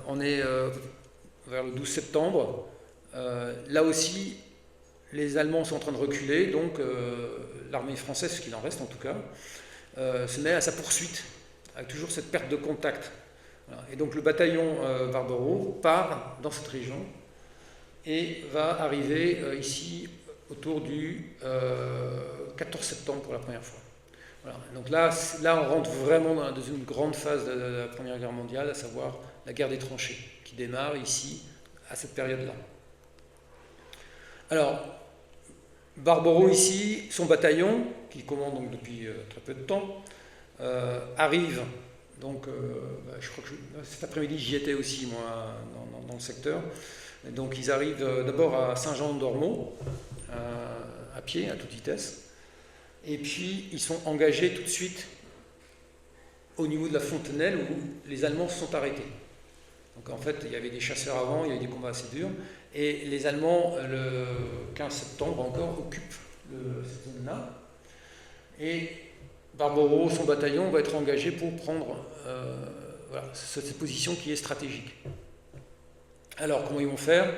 On est vers le 12 septembre. Là aussi, les Allemands sont en train de reculer, donc l'armée française, ce qu'il en reste en tout cas, se met à sa poursuite, avec toujours cette perte de contact. Voilà. Et donc le bataillon Barbero part dans cette région et va arriver ici autour du 14 septembre pour la première fois. Voilà. Donc là, on rentre vraiment dans une grande phase de la Première Guerre mondiale, à savoir la guerre des tranchées, qui démarre ici, à cette période-là. Alors, Barbero ici, son bataillon, qui commande donc depuis très peu de temps, arrive, donc je crois que cet après-midi j'y étais aussi moi dans le secteur, et donc ils arrivent d'abord à Saint-Jean-d'Ormont, à pied, à toute vitesse, et puis ils sont engagés tout de suite au niveau de la Fontenelle où les Allemands se sont arrêtés. Donc en fait il y avait des chasseurs avant, il y avait des combats assez durs, et les Allemands le 15 septembre encore occupent cette zone-là, et Barbero, son bataillon, va être engagé pour prendre cette position qui est stratégique. Alors comment ils vont faire?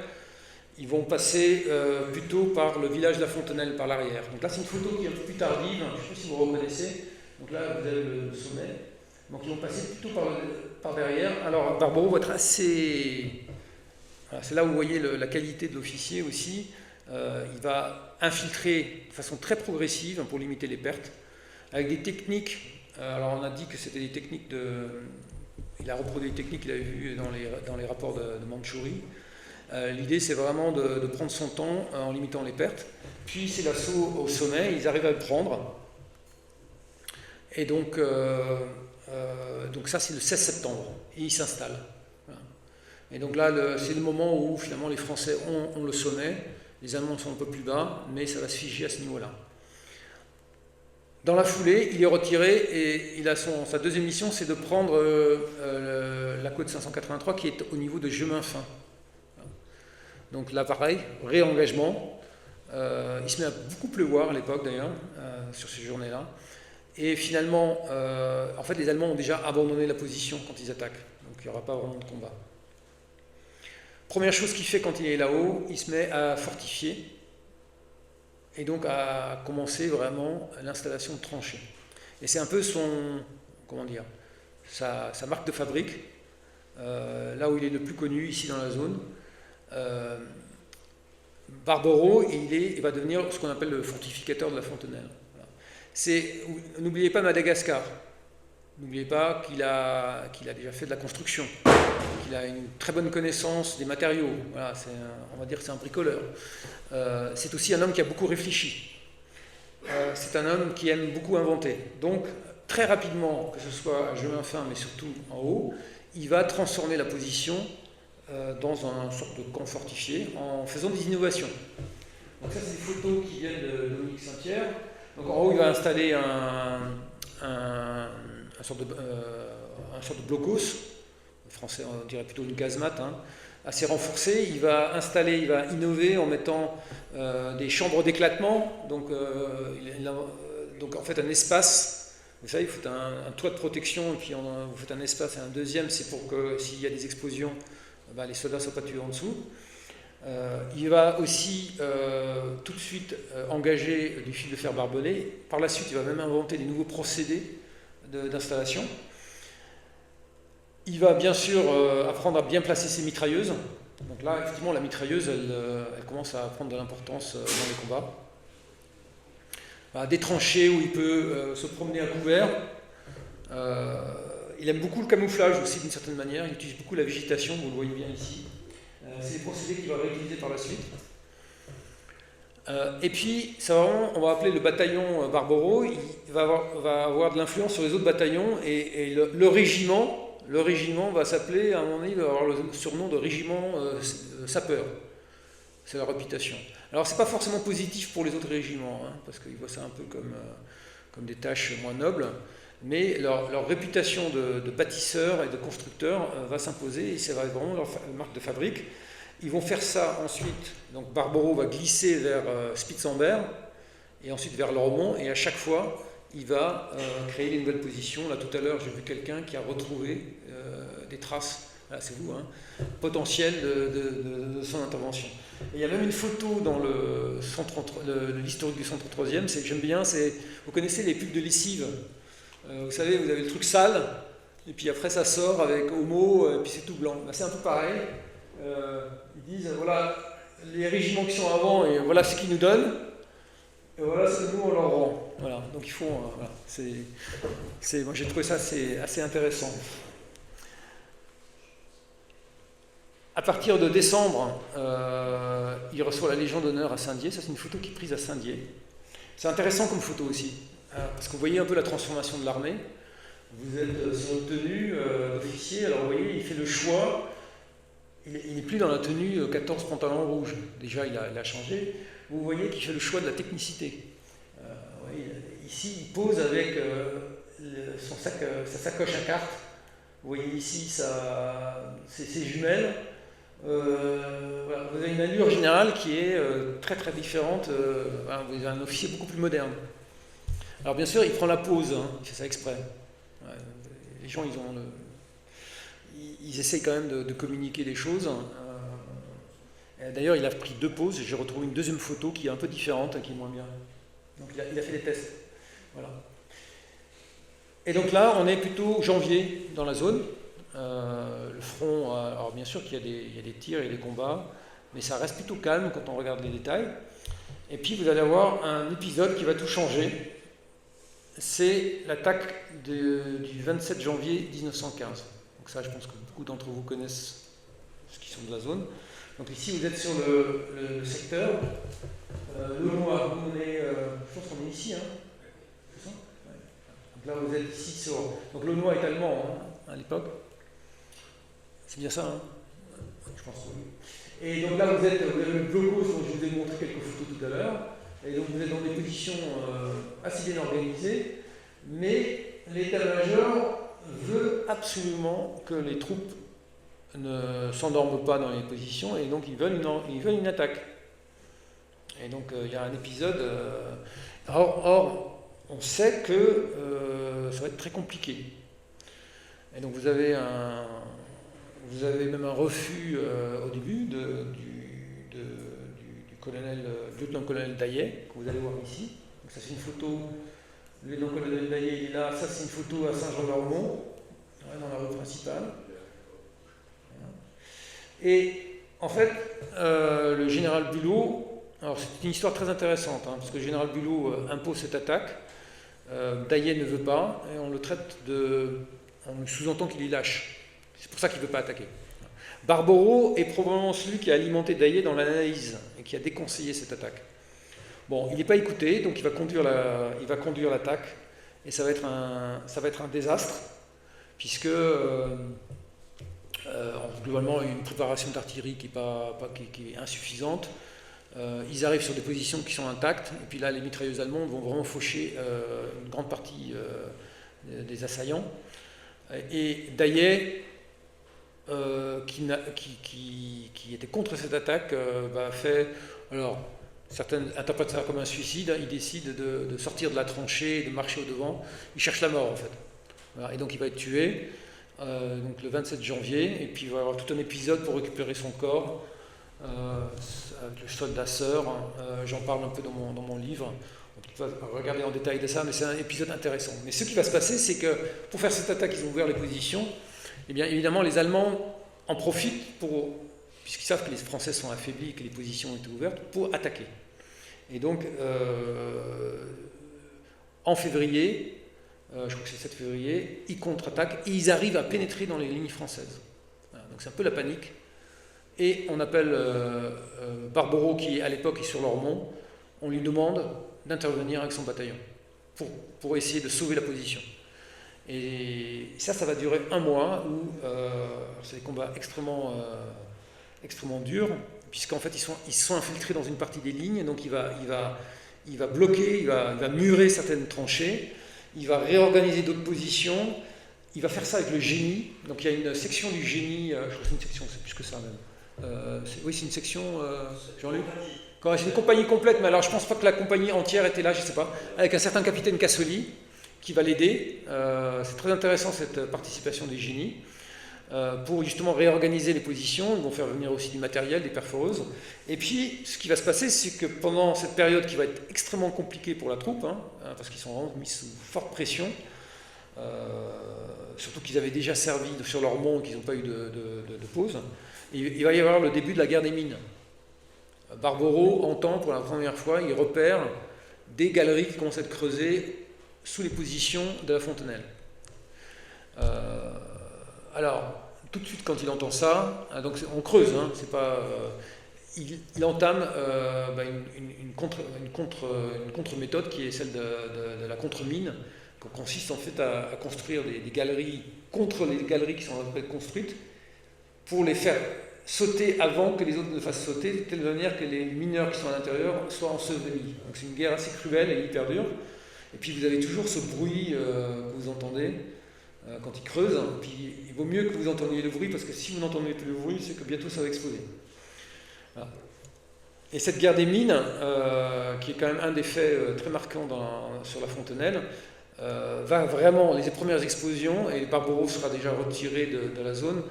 Ils vont passer plutôt par le village de la Fontenelle, par l'arrière. Donc là, c'est une photo qui est un peu plus tardive, je ne sais pas si vous reconnaissez. Donc là, vous avez le sommet. Donc ils vont passer plutôt par derrière. Alors Barbero va être assez... Voilà, c'est là où vous voyez la qualité de l'officier aussi. Il va infiltrer de façon très progressive pour limiter les pertes, avec des techniques. Alors on a dit que c'était des techniques de... Il a reproduit des techniques qu'il avait vues dans les rapports de Mandchourie. L'idée, c'est vraiment de prendre son temps en limitant les pertes. Puis, c'est l'assaut au sommet, ils arrivent à le prendre. Et donc ça, c'est le 16 septembre. Et ils s'installent. Voilà. Et donc là, c'est le moment où, finalement, les Français ont le sommet. Les Allemands sont un peu plus bas, mais ça va se figer à ce niveau-là. Dans la foulée, il est retiré et il a sa deuxième mission, c'est de prendre la côte 583 qui est au niveau de Juminfin. Donc là, pareil, réengagement. Il se met à beaucoup pleuvoir à l'époque d'ailleurs, sur ces journées-là. Et finalement, en fait, les Allemands ont déjà abandonné la position quand ils attaquent. Donc il n'y aura pas vraiment de combat. Première chose qu'il fait quand il est là-haut, il se met à fortifier. Et donc à commencer vraiment l'installation de tranchées. Et c'est un peu sa marque de fabrique, là où il est le plus connu, ici dans la zone. Barbero, il va devenir ce qu'on appelle le fortificateur de la Fontenelle. Voilà. N'oubliez pas Madagascar. N'oubliez pas qu'il a déjà fait de la construction, qu'il a une très bonne connaissance des matériaux. Voilà, on va dire que c'est un bricoleur. C'est aussi un homme qui a beaucoup réfléchi. C'est un homme qui aime beaucoup inventer. Donc, très rapidement, que ce soit à Juminfin, mais surtout en haut, il va transformer la position dans une sorte de camp fortifié en faisant des innovations. Donc ça, c'est des photos qui viennent de Dominique Saint-Pierre. Donc en haut, il va installer un sorte de blocos, en français on dirait plutôt une casemate, assez renforcée. Il va innover en mettant des chambres d'éclatement, donc en fait un espace, vous savez, il faut un toit de protection, et puis vous faites un espace, et un deuxième, c'est pour que s'il y a des explosions, les soldats ne soient pas tués en dessous. Il va aussi tout de suite engager du fil de fer barbelé. Par la suite, il va même inventer des nouveaux procédés d'installation. Il va bien sûr apprendre à bien placer ses mitrailleuses. Donc là, effectivement, la mitrailleuse, elle commence à prendre de l'importance dans les combats. Voilà, des tranchées où il peut se promener à couvert. Il aime beaucoup le camouflage aussi d'une certaine manière. Il utilise beaucoup la végétation, vous le voyez bien ici. C'est des procédés qu'il va réutiliser par la suite. Et puis, on va appeler le bataillon Barbero. Il va avoir de l'influence sur les autres bataillons et le régiment va s'appeler, à un moment donné, il va avoir le surnom de régiment sapeur. C'est la réputation. Alors, c'est pas forcément positif pour les autres régiments, parce qu'ils voient ça un peu comme des tâches moins nobles, mais leur réputation de bâtisseurs et de constructeurs va s'imposer, et c'est vraiment leur marque de fabrique. Ils vont faire ça ensuite, donc Barbero va glisser vers Spitzenberg, et ensuite vers Lormont, et à chaque fois, il va créer une nouvelle position. Là, tout à l'heure, j'ai vu quelqu'un qui a retrouvé des traces Là, c'est vous, hein, potentiel de son intervention. Et il y a même une photo dans l'historique du 133e, j'aime bien, vous connaissez les pubs de lessive, vous savez, vous avez le truc sale, et puis après ça sort avec homo, et puis c'est tout blanc. Ben, c'est un peu pareil. Ils disent, voilà les régiments qui sont avant, et voilà ce qu'ils nous donnent, et voilà ce que nous on leur rend. Voilà, donc ils font, voilà, moi j'ai trouvé ça assez intéressant. À partir de décembre, il reçoit la Légion d'honneur à Saint-Dié. Ça, c'est une photo qui est prise à Saint-Dié. C'est intéressant comme photo aussi, parce que vous voyez un peu la transformation de l'armée. Vous êtes sur une tenue d'officier, alors vous voyez, il fait le choix. Il n'est plus dans la tenue 14 pantalons rouges. Déjà, il a changé. Vous voyez qu'il fait le choix de la technicité. Ici, il pose avec sa sacoche à cartes. Vous voyez ici ses jumelles. Voilà, vous avez une allure générale qui est très très différente. Vous avez un officier beaucoup plus moderne. Alors bien sûr, il prend la pause, hein, il fait ça exprès. Les gens, ils essayent quand même de communiquer des choses. D'ailleurs, il a pris 2 pauses. J'ai retrouvé une deuxième photo qui est un peu différente, qui est moins bien. Donc il a fait des tests. Voilà. Et donc là, on est plutôt janvier dans la zone. Le front, alors bien sûr qu'il y a des tirs et des combats, mais ça reste plutôt calme quand on regarde les détails. Et puis vous allez avoir un épisode qui va tout changer. C'est l'attaque du 27 janvier 1915. Donc ça, je pense que beaucoup d'entre vous connaissent ceux qui sont de la zone. Donc ici, vous êtes sur le secteur. Launois, je pense qu'on est ici, hein. C'est ça ? Ouais. Donc là, vous êtes ici sur... Donc Launois est allemand, hein, à l'époque. C'est bien ça, hein ? Je pense que oui. Et donc là, vous avez le blocos dont je vous ai montré quelques photos tout à l'heure. Et donc vous êtes dans des positions assez bien organisées, mais l'état-major veut absolument que les troupes ne s'endorment pas dans les positions, et donc ils veulent une attaque. Et donc il y a un épisode... Or, on sait que ça va être très compliqué. Et donc vous avez même un refus au début du lieutenant-colonel Daillet, que vous allez voir ici. Donc ça, c'est une photo, le lieutenant-colonel Daillet, il est là. Ça, c'est une photo à Saint-Jean-d'Ormont, dans la rue principale. Et en fait, le général Bulot, alors c'est une histoire très intéressante, hein, parce que le général Bulot impose cette attaque. Daillet ne veut pas, et on lui sous-entend qu'il est lâche. C'est pour ça qu'il ne veut pas attaquer. Barboro est probablement celui qui a alimenté Daillet dans l'analyse et qui a déconseillé cette attaque. Bon, il n'est pas écouté, donc il va conduire l'attaque, et ça va être un désastre, puisque globalement, une préparation d'artillerie qui est insuffisante. Ils arrivent sur des positions qui sont intactes, et puis là, les mitrailleuses allemandes vont vraiment faucher une grande partie des assaillants. Et Daillet, qui était contre cette attaque, certains interprètent ça comme un suicide. Il décide de sortir de la tranchée, de marcher au devant. Il cherche la mort, en fait. Voilà, et donc il va être tué donc le 27 janvier, et puis il va y avoir tout un épisode pour récupérer son corps avec le soldat sœur. J'en parle un peu dans mon livre. On va regarder en détail de ça, mais c'est un épisode intéressant. Mais ce qui va se passer, c'est que pour faire cette attaque, ils ont ouvert les positions. Et bien évidemment, les Allemands en profitent puisqu'ils savent que les Français sont affaiblis, que les positions ont été ouvertes, pour attaquer. Et donc, en février, je crois que c'est le 7 février, ils contre-attaquent et ils arrivent à pénétrer dans les lignes françaises. Voilà, donc c'est un peu la panique. Et on appelle Barboro, qui à l'époque est sur l'Ormont, on lui demande d'intervenir avec son bataillon pour essayer de sauver la position. Et ça va durer un mois où c'est des combats extrêmement durs, puisqu'en fait ils se sont infiltrés dans une partie des lignes, donc il va bloquer, il va murer certaines tranchées, il va réorganiser d'autres positions, il va faire ça avec le génie. Donc il y a une section du génie, je crois que c'est une section, c'est plus que ça même. C'est une section, Jean-Luc ? C'est une compagnie complète, mais alors je ne pense pas que la compagnie entière était là, je ne sais pas, avec un certain capitaine Cassoli qui va l'aider. C'est très intéressant cette participation des génies. pour justement réorganiser les positions. Ils vont faire venir aussi du matériel, des perforeuses. Et puis, ce qui va se passer, c'est que pendant cette période qui va être extrêmement compliquée pour la troupe, parce qu'ils sont vraiment mis sous forte pression, surtout qu'ils avaient déjà servi sur leur mont et qu'ils n'ont pas eu de pause, il va y avoir le début de la guerre des mines. Barboro entend pour la première fois, il repère des galeries qui commencent à être creusées sous les positions de la Fontenelle. Alors, tout de suite quand il entend ça, donc on creuse, c'est pas, il entame une contre-méthode qui est celle de la contre-mine, qui consiste en fait à construire des galeries contre les galeries qui sont en train d'être construites pour les faire sauter avant que les autres ne fassent sauter, de telle manière que les mineurs qui sont à l'intérieur soient ensevelis. Donc c'est une guerre assez cruelle et hyper dure. Et puis vous avez toujours ce bruit que vous entendez quand ils creusent. Puis il vaut mieux que vous entendiez le bruit, parce que si vous n'entendez plus le bruit, c'est que bientôt ça va exploser. Voilà. Et cette guerre des mines, qui est quand même un des faits très marquants sur la Fontenelle, va vraiment, les premières explosions, et Barboro sera déjà retiré de la zone,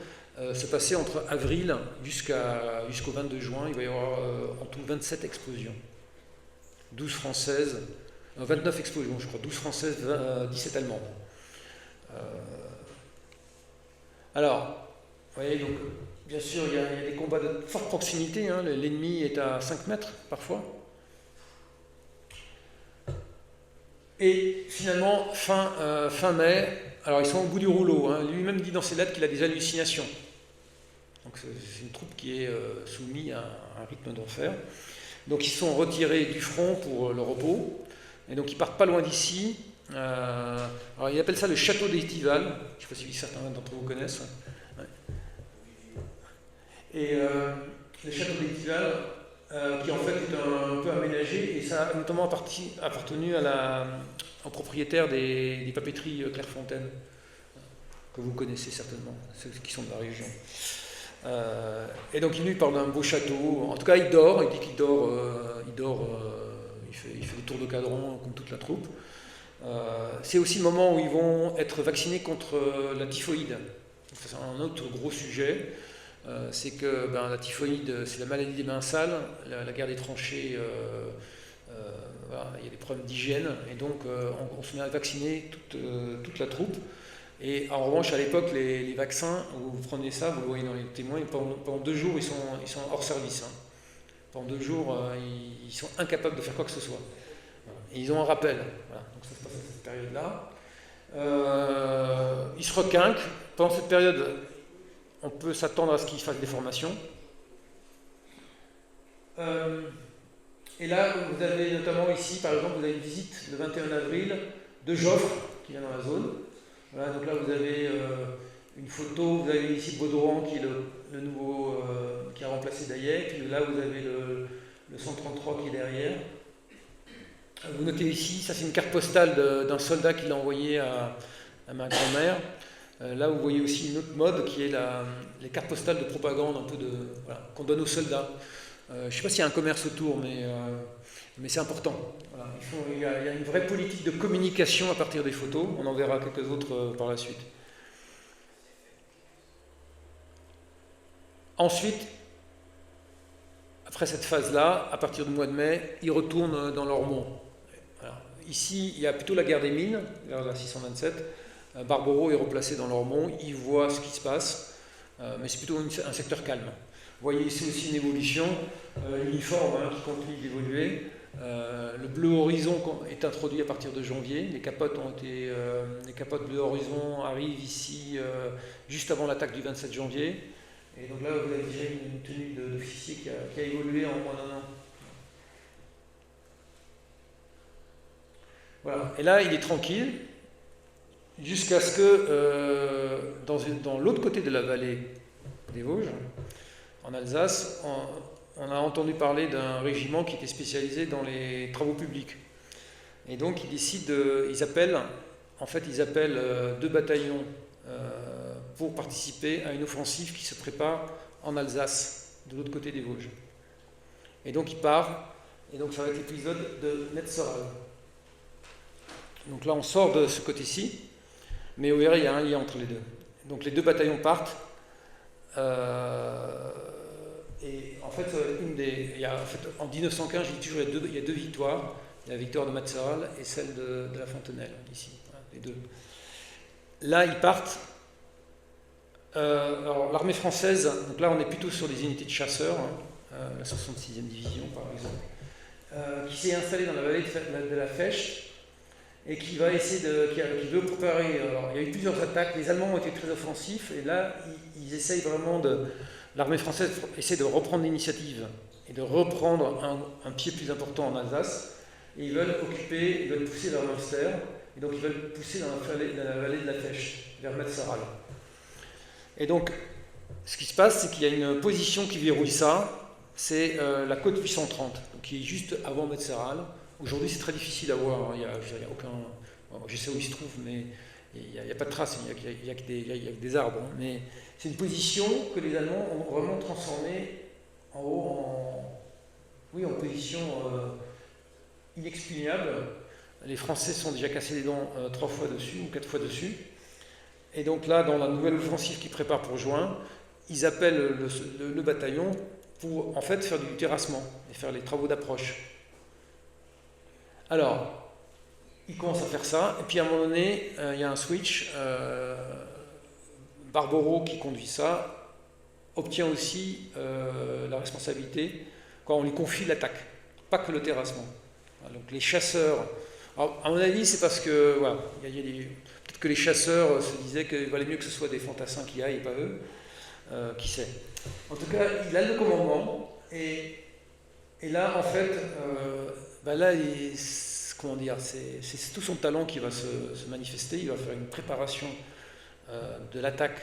se passer entre avril jusqu'au 22 juin. Il va y avoir en tout 27 explosions. 12 françaises, 29 explosions, je crois, 12 françaises, 17 allemandes. Alors, vous voyez, donc, bien sûr, il y a des combats de forte proximité, l'ennemi est à 5 mètres parfois. Et finalement, fin mai, alors ils sont au bout du rouleau, lui-même dit dans ses lettres qu'il a des hallucinations. Donc c'est une troupe qui est soumise à un rythme d'enfer. Donc ils sont retirés du front pour le repos, et donc ils partent pas loin d'ici. Alors il appelle ça le château d'Étival, je ne sais pas si certains d'entre vous connaissent. Ouais. Et le château d'Étival, qui en fait est un peu aménagé, et ça a notamment appartenu au propriétaire des papeteries Clairefontaine, que vous connaissez certainement, ceux qui sont de la région. Et donc il lui parle d'un beau château. En tout cas, il dit qu'il dort, il fait des tours de cadran comme toute la troupe. C'est aussi le moment où ils vont être vaccinés contre la typhoïde. C'est un autre gros sujet. C'est que la typhoïde, c'est la maladie des mains sales, la guerre des tranchées, voilà, il y a des problèmes d'hygiène, et donc on se met à vacciner toute la troupe. Et en revanche, à l'époque, les vaccins, vous prenez ça, vous le voyez dans les témoins, et pendant 2 jours, ils sont hors service. Pendant 2 jours, ils sont incapables de faire quoi que ce soit. Voilà. Et ils ont un rappel. Voilà. Donc ça se passe à cette période-là. Ils se requinquent. Pendant cette période, on peut s'attendre à ce qu'ils fassent des formations. Et là, vous avez notamment ici, par exemple, vous avez une visite le 21 avril de Joffre, qui vient dans la zone. Voilà, donc là vous avez une photo, vous avez ici Baudouin qui est le nouveau, qui a remplacé Daillet, puis là vous avez le 133 qui est derrière. Vous notez ici, ça c'est une carte postale d'un soldat qui l'a envoyé à ma grand-mère. Là vous voyez aussi une autre mode qui est les cartes postales de propagande un peu qu'on donne aux soldats. Je ne sais pas s'il y a un commerce autour, mais c'est important. Voilà. Il y a une vraie politique de communication à partir des photos. On en verra quelques autres par la suite. Ensuite, après cette phase-là, à partir du mois de mai, ils retournent dans leur mont. Voilà. Ici, il y a plutôt la guerre des mines, vers la 627. Barboro est replacé dans leur mont, il voit ce qui se passe, mais c'est plutôt un secteur calme. Vous voyez ici aussi une évolution, l'uniforme qui continue d'évoluer. Le bleu horizon est introduit à partir de janvier. Les capotes bleu horizon arrivent ici juste avant l'attaque du 27 janvier. Et donc là, vous avez déjà une tenue d'officier qui a évolué en moins d'1 an. Voilà. Et là, il est tranquille, jusqu'à ce que dans l'autre côté de la vallée des Vosges, en Alsace, on a entendu parler d'un régiment qui était spécialisé dans les travaux publics. Et donc ils appellent 2 bataillons pour participer à une offensive qui se prépare en Alsace, de l'autre côté des Vosges. Et donc il part, et donc ça va être l'épisode de Netzoral. Donc là on sort de ce côté-ci, mais vous verrez il y a un lien entre les deux. Donc les 2 bataillons partent, Et en fait, en 1915, j'ai dit toujours, il y a deux victoires. Il y a la victoire de Metzeral et celle de la Fontenelle, ici, voilà, les deux. Là, ils partent. Alors, l'armée française, donc là, on est plutôt sur des unités de chasseurs, la 66e division, par exemple, qui s'est installée dans la vallée de la Fecht et qui va essayer qui veut préparer. Alors, il y a eu plusieurs attaques. Les Allemands ont été très offensifs et là, ils essayent vraiment l'armée française essaie de reprendre l'initiative et de reprendre un pied plus important en Alsace. Et ils veulent pousser vers Münster, et donc ils veulent pousser dans la vallée de la Fecht, vers Metzeral. Et donc, ce qui se passe, c'est qu'il y a une position qui verrouille ça, c'est la côte 830, donc qui est juste avant Metzeral. Aujourd'hui, c'est très difficile à voir, il y a aucun... Bon, je sais où il se trouve, mais il n'y a pas de traces, il y a que des arbres. Hein, mais c'est une position que les Allemands ont vraiment transformée en haut en position... inexpugnable. Les Français sont déjà cassés les dents 3 fois dessus ou 4 fois dessus. Et donc là, dans la nouvelle offensive qu'ils préparent pour juin, ils appellent le bataillon pour en fait faire du terrassement et faire les travaux d'approche. Alors, ils commencent à faire ça, et puis à un moment donné, il y a un switch. Barboro, qui conduit ça, obtient aussi la responsabilité quand on lui confie l'attaque, pas que le terrassement. Donc les chasseurs, alors, à mon avis, c'est parce que voilà, peut-être que les chasseurs se disaient qu'il valait mieux que ce soit des fantassins qui aillent et pas eux, qui sait. En tout cas, il a le commandement et là, en fait, là, comment dire, c'est tout son talent qui va se manifester. Il va faire une préparation de l'attaque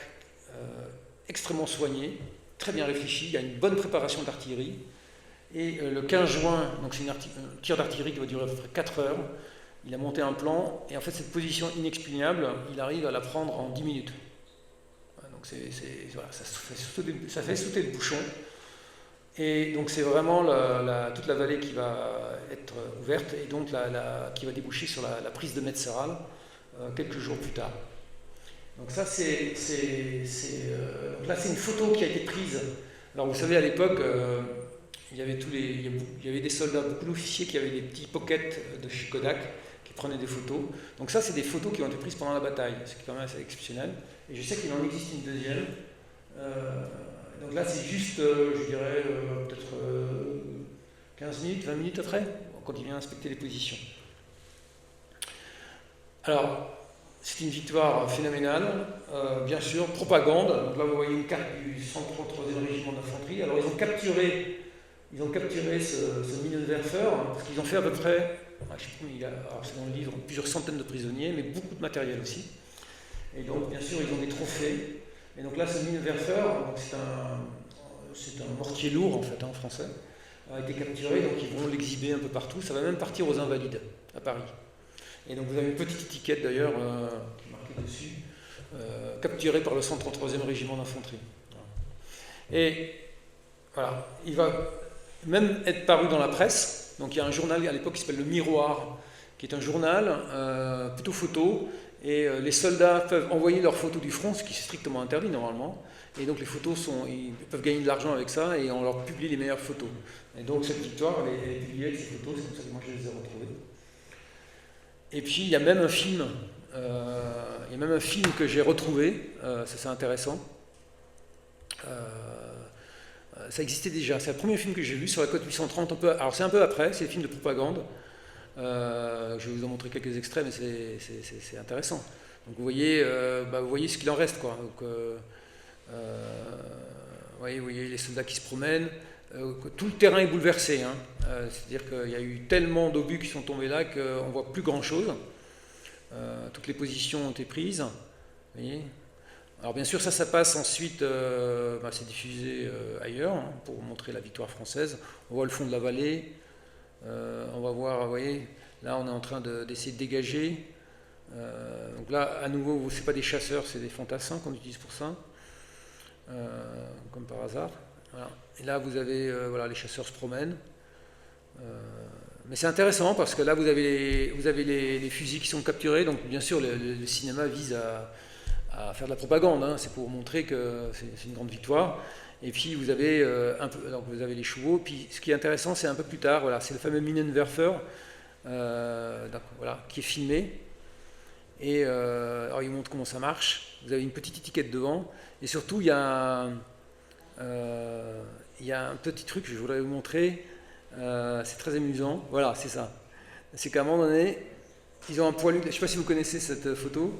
extrêmement soignée, très bien réfléchie. Il y a une bonne préparation d'artillerie. Et le 15 juin, donc c'est un tir d'artillerie qui va durer à peu près 4 heures, il a monté un plan, et en fait cette position inexpugnable, il arrive à la prendre en 10 minutes. Donc voilà, ça fait sauter le bouchon, et donc c'est vraiment toute la vallée qui va être ouverte, et donc qui va déboucher sur la prise de Metzeral quelques jours plus tard. Donc ça là c'est une photo qui a été prise. Alors vous savez, à l'époque, il y avait des soldats, beaucoup d'officiers qui avaient des petits pockets de chez Kodak qui prenaient des photos. Donc ça, c'est des photos qui ont été prises pendant la bataille, ce qui est quand même assez exceptionnel. Et je sais qu'il en existe une deuxième. Donc là, c'est juste, je dirais, peut-être 15 minutes, 20 minutes après, quand il vient inspecter les positions. Alors, c'est une victoire phénoménale, bien sûr, propagande. Donc là, vous voyez une carte du 133e régiment d'infanterie. Alors, ils ont capturé ce Minenwerfer, parce qu'ils ont fait à peu près, je ne sais plus, alors c'est dans le livre, plusieurs centaines de prisonniers, mais beaucoup de matériel aussi. Et donc, bien sûr, ils ont des trophées. Et donc là, ce Minenwerfer, c'est un mortier lourd, en fait, en français, a été capturé, donc ils vont l'exhiber un peu partout. Ça va même partir aux Invalides, à Paris. Et donc, vous avez une petite étiquette, d'ailleurs, qui est marquée dessus, capturé par le 133e régiment d'infanterie. Et voilà, il va même être paru dans la presse. Donc il y a un journal à l'époque qui s'appelle Le Miroir, qui est un journal plutôt photo, et les soldats peuvent envoyer leurs photos du front, ce qui est strictement interdit normalement, et donc les photos ils peuvent gagner de l'argent avec ça, et on leur publie les meilleures photos. Et donc cette victoire, elle est publiée avec ces photos, c'est comme ça que moi je les ai retrouvées. Et puis il y a même un film, que j'ai retrouvé, ça c'est intéressant. Ça existait déjà, c'est le premier film que j'ai vu sur la côte 830, alors c'est un peu après, c'est le film de propagande. Je vais vous en montrer quelques extraits, mais c'est intéressant. Donc vous voyez ce qu'il en reste, quoi. Donc, vous voyez les soldats qui se promènent, tout le terrain est bouleversé, hein. C'est-à-dire qu'il y a eu tellement d'obus qui sont tombés là qu'on ne voit plus grand-chose. Toutes les positions ont été prises, vous voyez. Alors bien sûr, ça passe ensuite, c'est diffusé ailleurs, hein, pour montrer la victoire française. On voit le fond de la vallée, on va voir, vous voyez, là on est en train d'essayer de dégager. Donc là, à nouveau, ce n'est pas des chasseurs, c'est des fantassins qu'on utilise pour ça, comme par hasard. Voilà. Et là, vous avez, les chasseurs se promènent. Mais c'est intéressant parce que là, vous avez les fusils qui sont capturés. Donc bien sûr, le cinéma vise à à faire de la propagande, hein, c'est pour montrer que c'est une grande victoire. Et puis vous avez, donc vous avez les chevaux, puis ce qui est intéressant c'est un peu plus tard, voilà, c'est le fameux Minenwerfer voilà, qui est filmé. Et alors il montre comment ça marche, vous avez une petite étiquette devant, et surtout il y a un petit truc que je voudrais vous montrer, c'est très amusant, voilà c'est ça. C'est qu'à un moment donné, ils ont un poilu, je ne sais pas si vous connaissez cette photo,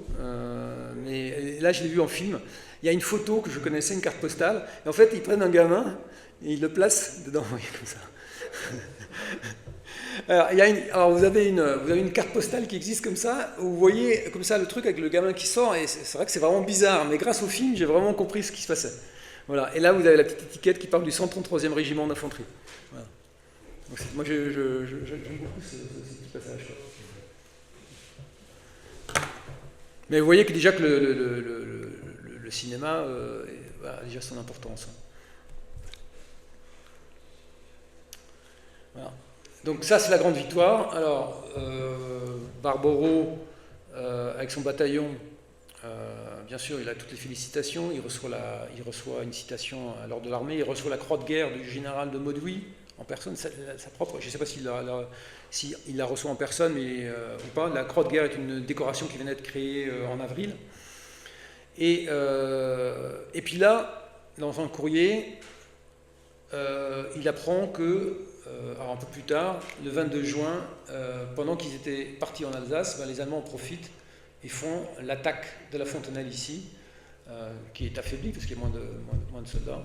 mais là je l'ai vu en film. Il y a une photo que je connaissais, une carte postale, et en fait ils prennent un gamin et ils le placent dedans, vous voyez, comme ça. Alors vous avez une carte postale qui existe comme ça, où vous voyez comme ça le truc avec le gamin qui sort, et c'est vrai que c'est vraiment bizarre, mais grâce au film, j'ai vraiment compris ce qui se passait. Voilà. Et là vous avez la petite étiquette qui parle du 133e régiment d'infanterie. Voilà. Donc moi j'aime beaucoup ce petit passage. Mais vous voyez que déjà que le cinéma a déjà son importance. Voilà. Donc ça c'est la grande victoire. Alors Barbaro avec son bataillon, bien sûr il a toutes les félicitations, il reçoit une citation à l'ordre de l'armée, il reçoit la croix de guerre du général de Mauduit en personne, sa propre, je ne sais pas s'il la reçoit en personne mais, ou pas. La croix de guerre est une décoration qui vient d'être créée en avril. Et puis là, dans un courrier, il apprend que, alors un peu plus tard, le 22 juin, pendant qu'ils étaient partis en Alsace, les Allemands en profitent et font l'attaque de la Fontenelle ici, qui est affaiblie parce qu'il y a moins de soldats,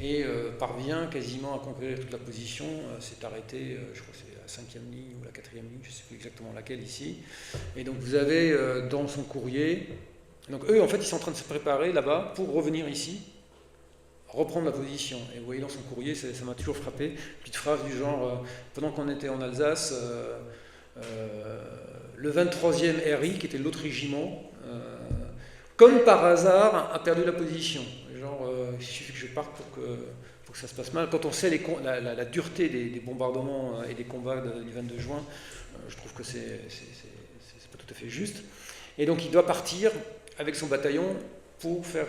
et parvient quasiment à conquérir toute la position. C'est arrêté, je crois que c'est la 5e ligne ou la 4e ligne, je ne sais plus exactement laquelle ici. Et donc vous avez dans son courrier, donc eux en fait ils sont en train de se préparer là-bas pour revenir ici, reprendre la position. Et vous voyez dans son courrier, ça m'a toujours frappé, petite phrase du genre pendant qu'on était en Alsace, le 23e RI, qui était l'autre régiment, comme par hasard, a perdu la position. Genre, il suffit que je parte pour que ça se passe mal. Quand on sait la dureté des bombardements et des combats du 22 juin, je trouve que c'est pas tout à fait juste. Et donc il doit partir avec son bataillon pour faire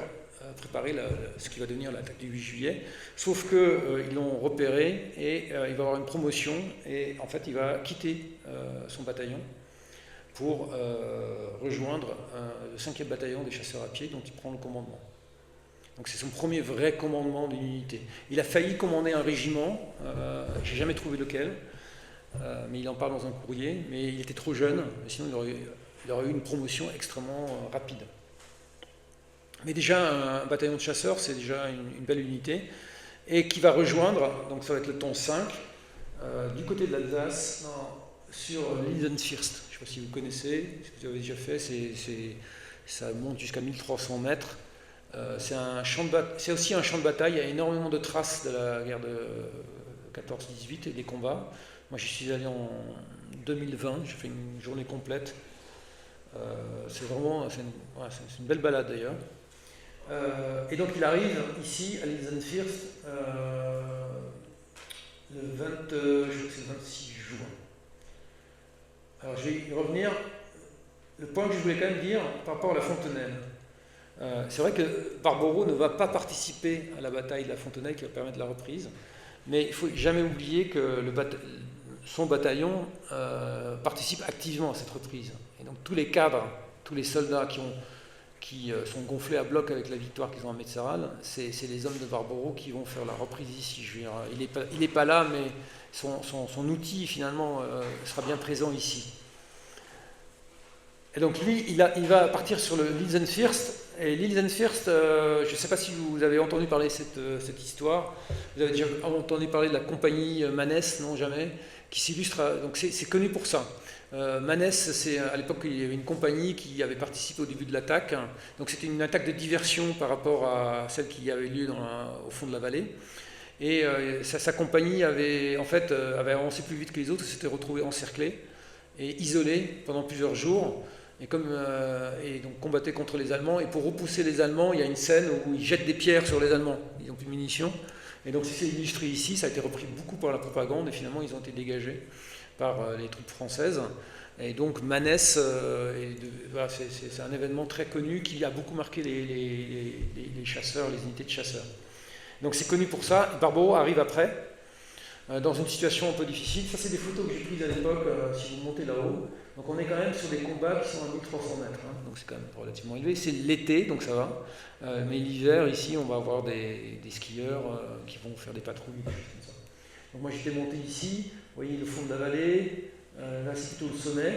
préparer ce qui va devenir l'attaque du 8 juillet. Sauf qu'ils l'ont repéré et il va avoir une promotion. Et en fait, il va quitter son bataillon pour rejoindre le 5e bataillon des chasseurs à pied dont il prend le commandement. Donc c'est son premier vrai commandement d'une unité. Il a failli commander un régiment, j'ai jamais trouvé lequel, mais il en parle dans un courrier, mais il était trop jeune, sinon il aurait eu une promotion extrêmement rapide. Mais déjà un bataillon de chasseurs, c'est déjà une belle unité, et qui va rejoindre, donc ça va être le ton 5, du côté de l'Alsace, sur l'Isenfirst. Je ne sais pas si vous connaissez, si vous avez déjà fait, ça monte jusqu'à 1300 mètres. C'est aussi un champ de bataille, il y a énormément de traces de la guerre de 14-18 et des combats. Moi j'y suis allé en 2020, j'ai fait une journée complète. C'est une belle balade d'ailleurs. Et donc il arrive ici à l'Isenfirst le 26 juin. Alors je vais y revenir. Le point que je voulais quand même dire par rapport à la Fontenelle. C'est vrai que Barbaro ne va pas participer à la bataille de la Fontenelle qui va permettre la reprise, mais il ne faut jamais oublier que son bataillon participe activement à cette reprise. Et donc tous les cadres, tous les soldats qui sont gonflés à bloc avec la victoire qu'ils ont à Metzeral, c'est les hommes de Barbaro qui vont faire la reprise ici. Je veux dire, il n'est pas là, mais son outil finalement sera bien présent ici. Et donc lui, il va partir sur le Lilienfürst. Et Lilienfürst, je ne sais pas si vous avez entendu parler de cette histoire. Vous avez déjà entendu parler de la compagnie Manès, non jamais, qui s'illustre. Donc c'est connu pour ça. Manès, c'est à l'époque il y avait une compagnie qui avait participé au début de l'attaque. Donc c'était une attaque de diversion par rapport à celle qui avait lieu au fond de la vallée. Et sa compagnie avait avancé plus vite que les autres, s'était retrouvée encerclée et isolée pendant plusieurs jours. Et donc combattait contre les Allemands. Et pour repousser les Allemands, il y a une scène où ils jettent des pierres sur les Allemands. Ils n'ont plus de munitions. Et donc c'est illustré ici. Ça a été repris beaucoup par la propagande. Et finalement, ils ont été dégagés par les troupes françaises. Et donc Manès, voilà, c'est un événement très connu qui a beaucoup marqué les chasseurs, les unités de chasseurs. Donc c'est connu pour ça. Barbaro arrive après, dans une situation un peu difficile. Ça, c'est des photos que j'ai prises à l'époque, si vous montez là-haut. Donc on est quand même sur des combats qui sont à 1300 mètres, hein. Donc c'est quand même relativement élevé. C'est l'été, donc ça va. Mais l'hiver, ici, on va avoir des skieurs qui vont faire des patrouilles, des choses comme ça. Donc moi j'étais monté ici, vous voyez le fond de la vallée, là c'est plutôt le sommet.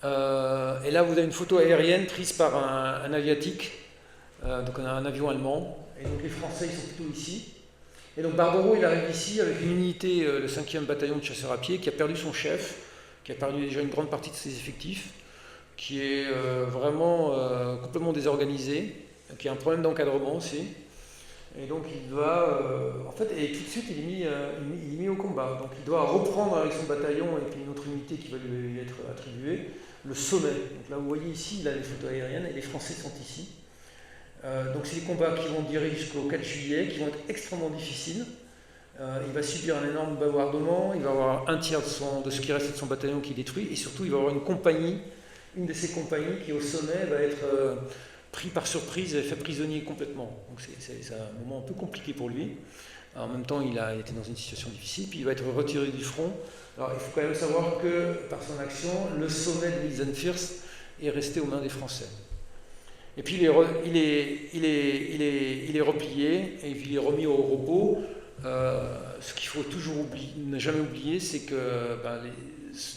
Et là vous avez une photo aérienne prise par un aviatique, donc on a un avion allemand, et donc les Français ils sont plutôt ici. Et donc Barbaro il arrive ici avec une unité, le 5e bataillon de chasseurs à pied, qui a perdu son chef, qui a perdu déjà une grande partie de ses effectifs, qui est vraiment complètement désorganisé, qui a un problème d'encadrement aussi. Et donc il va, en fait, et tout de suite il est mis au combat. Donc il doit reprendre avec son bataillon et puis une autre unité qui va lui être attribuée, le sommet. Donc là vous voyez ici, il a les photos aériennes et les Français sont ici. Donc c'est des combats qui vont durer jusqu'au 4 juillet, qui vont être extrêmement difficiles. Il va subir un énorme bombardement, il va avoir un tiers de ce qui reste de son bataillon qui est détruit, et surtout il va avoir une de ses compagnies qui au sommet va être pris par surprise et fait prisonnier complètement. Donc c'est un moment un peu compliqué pour lui. En même temps, il a été dans une situation difficile, puis il va être retiré du front. Alors il faut quand même savoir que par son action, le sommet de Wiesenfürst est resté aux mains des Français. Et puis il est replié et il est remis au repos. Ce qu'il faut toujours ne jamais oublier, c'est que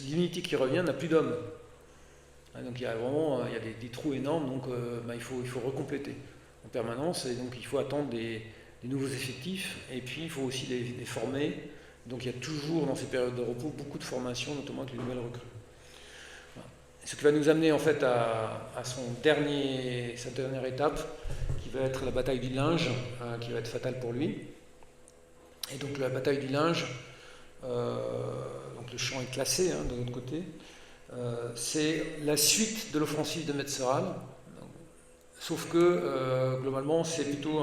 l'unité qui revient n'a plus d'hommes. Donc il y a vraiment des trous énormes, donc il faut recompléter en permanence, et donc il faut attendre des nouveaux effectifs, et puis il faut aussi les former. Donc il y a toujours dans ces périodes de repos beaucoup de formations, notamment avec les nouvelles recrues. Voilà. Ce qui va nous amener en fait à sa dernière étape, qui va être la bataille du Linge, qui va être fatale pour lui. Et donc la bataille du Linge, donc le champ est classé de l'autre côté. C'est la suite de l'offensive de Metzeral, sauf que globalement c'est plutôt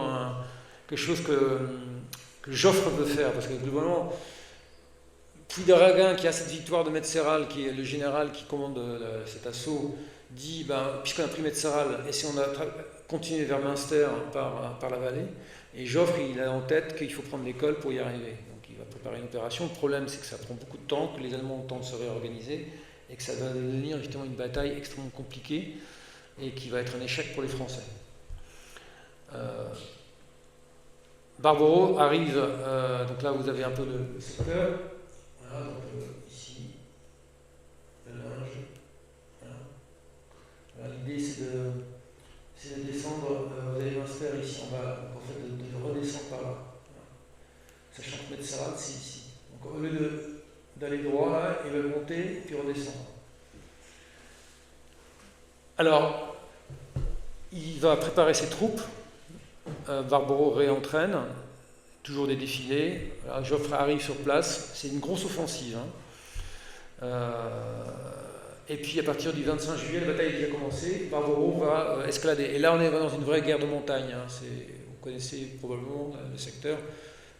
quelque chose que Joffre veut faire, parce que globalement Puyderaguin, qui a cette victoire de Metzeral, qui est le général qui commande cet assaut, dit puisqu'on a pris Metzeral, et si on a continué vers Münster par la vallée, et Joffre il a en tête qu'il faut prendre l'école pour y arriver, donc il va préparer une opération. Le problème c'est que ça prend beaucoup de temps, que les Allemands ont le temps de se réorganiser, et que ça va devenir justement une bataille extrêmement compliquée et qui va être un échec pour les Français. Barbaro arrive, donc là vous avez un peu le secteur, voilà, donc ici, le Linge, voilà. L'idée c'est de descendre, vous avez Münster ici en bas, donc en fait de redescendre par là, voilà. Sachant que Metzeral c'est ici. Donc au lieu d'aller droit là, il va monter puis redescendre. Alors, il va préparer ses troupes. Barbaro réentraîne, toujours des défilés. Voilà, Joffre arrive sur place. C'est une grosse offensive. Et puis à partir du 25 juillet, la bataille a déjà commencé. Barbaro va escalader. Et là, on est dans une vraie guerre de montagne. Vous connaissez probablement le secteur.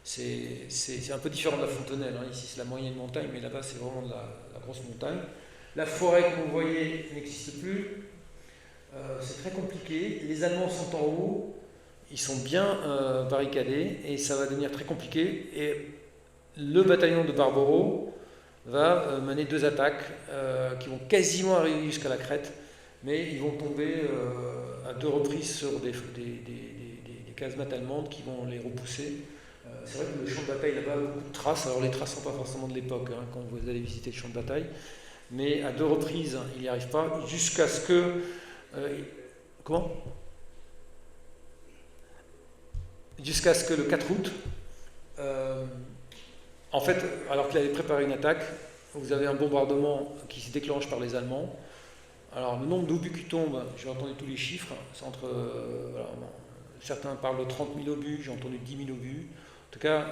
C'est un peu différent de la Fontenelle. Ici, c'est la moyenne montagne, mais là-bas, c'est vraiment de la grosse montagne. La forêt que vous voyez n'existe plus. C'est très compliqué. Les Allemands sont en haut. Ils sont bien barricadés et ça va devenir très compliqué. Et le bataillon de Barbaro va mener 2 attaques qui vont quasiment arriver jusqu'à la crête, mais ils vont tomber à 2 reprises sur des casemates allemandes qui vont les repousser. C'est vrai que le champ de bataille là-bas a beaucoup de traces. Alors les traces ne sont pas forcément de l'époque quand vous allez visiter le champ de bataille, mais à 2 reprises il n'y arrive pas jusqu'à ce que jusqu'à ce que le 4 août, en fait, alors qu'il avait préparé une attaque, vous avez un bombardement qui se déclenche par les Allemands. Alors le nombre d'obus qui tombent, j'ai entendu tous les chiffres, c'est entre, certains parlent de 30 000 obus, j'ai entendu 10 000 obus. En tout cas,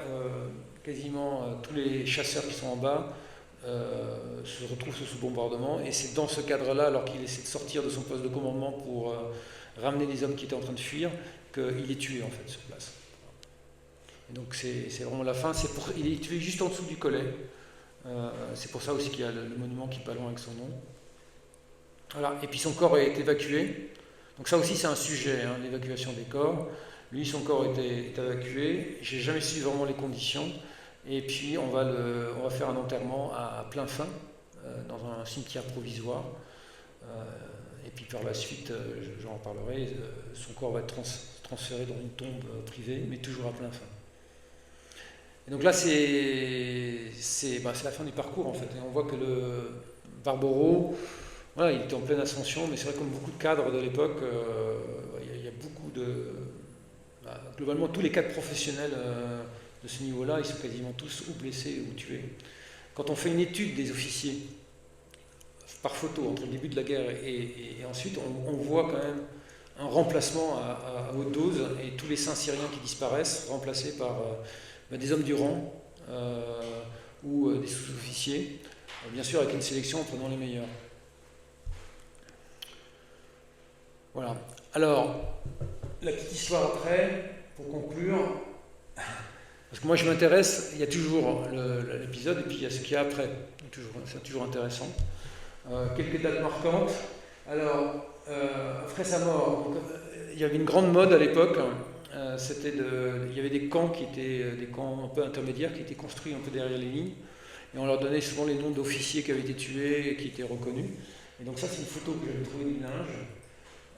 quasiment tous les chasseurs qui sont en bas se retrouvent sous ce bombardement, et c'est dans ce cadre-là, alors qu'il essaie de sortir de son poste de commandement pour ramener les hommes qui étaient en train de fuir, qu'il est tué en fait sur place. Et donc c'est vraiment la fin. Il est tué juste en dessous du Collet, C'est pour ça aussi qu'il y a le monument qui est pas loin avec son nom. Voilà. Et puis son corps est évacué. Donc ça aussi c'est un sujet, hein, l'évacuation des corps. Lui, son corps est évacué. J'ai jamais su vraiment les conditions. Et puis on va faire un enterrement à plein fin, dans un cimetière provisoire. Et puis par la suite, j'en reparlerai, son corps va être transféré dans une tombe privée, mais toujours à plein fin. Et donc là, c'est la fin du parcours en fait. Et on voit que le Barboro, voilà, il était en pleine ascension, mais c'est vrai que comme beaucoup de cadres de l'époque, il y a beaucoup de... globalement, tous les cadres professionnels de ce niveau-là, ils sont quasiment tous ou blessés ou tués. Quand on fait une étude des officiers, par photo, entre le début de la guerre et ensuite, on voit quand même un remplacement à haute dose, et tous les saints syriens qui disparaissent, remplacés par des hommes du rang ou des sous-officiers, bien sûr avec une sélection en prenant les meilleurs. Voilà. Alors, la petite histoire après, pour conclure, parce que moi je m'intéresse, il y a toujours l'épisode et puis il y a ce qu'il y a après, c'est toujours intéressant. Quelques dates marquantes. Alors, après sa mort, donc, il y avait une grande mode à l'époque. Il y avait des camps qui étaient des camps un peu intermédiaires qui étaient construits un peu derrière les lignes, et on leur donnait souvent les noms d'officiers qui avaient été tués et qui étaient reconnus. Et donc ça, c'est une photo que j'avais trouvée du linge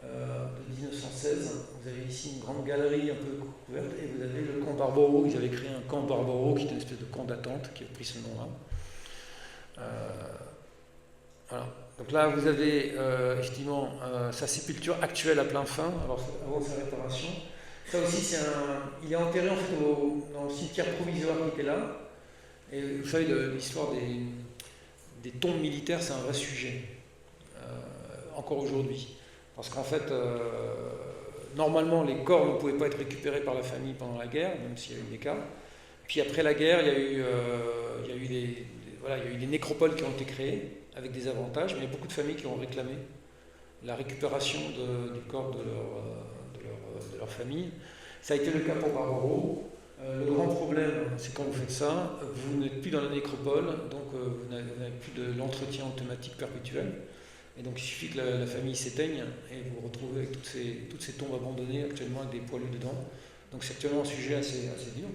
de 1916. Vous avez ici une grande galerie un peu couverte, et vous avez le camp Barboro. Ils avaient créé un camp Barboro qui était une espèce de camp d'attente qui a pris ce nom-là. Voilà. Donc là, vous avez effectivement sa sépulture actuelle à plein fin, alors avant sa réparation. Ça aussi, il est enterré en fait dans le cimetière provisoire qui était là. Et vous savez, l'histoire des tombes militaires, c'est un vrai sujet, encore aujourd'hui. Parce qu'en fait, normalement, les corps ne pouvaient pas être récupérés par la famille pendant la guerre, même s'il y a eu des cas. Puis après la guerre, il y a eu des nécropoles qui ont été créées, avec des avantages, mais il y a beaucoup de familles qui ont réclamé la récupération du corps de leur famille. Ça a été le cas pour Barboro. Le grand problème, c'est quand vous faites ça, vous n'êtes plus dans la nécropole, donc vous n'avez plus de l'entretien automatique perpétuel. Et donc il suffit que la famille s'éteigne et vous vous retrouvez avec toutes ces tombes abandonnées actuellement avec des poilus dedans. Donc c'est actuellement un sujet assez dur.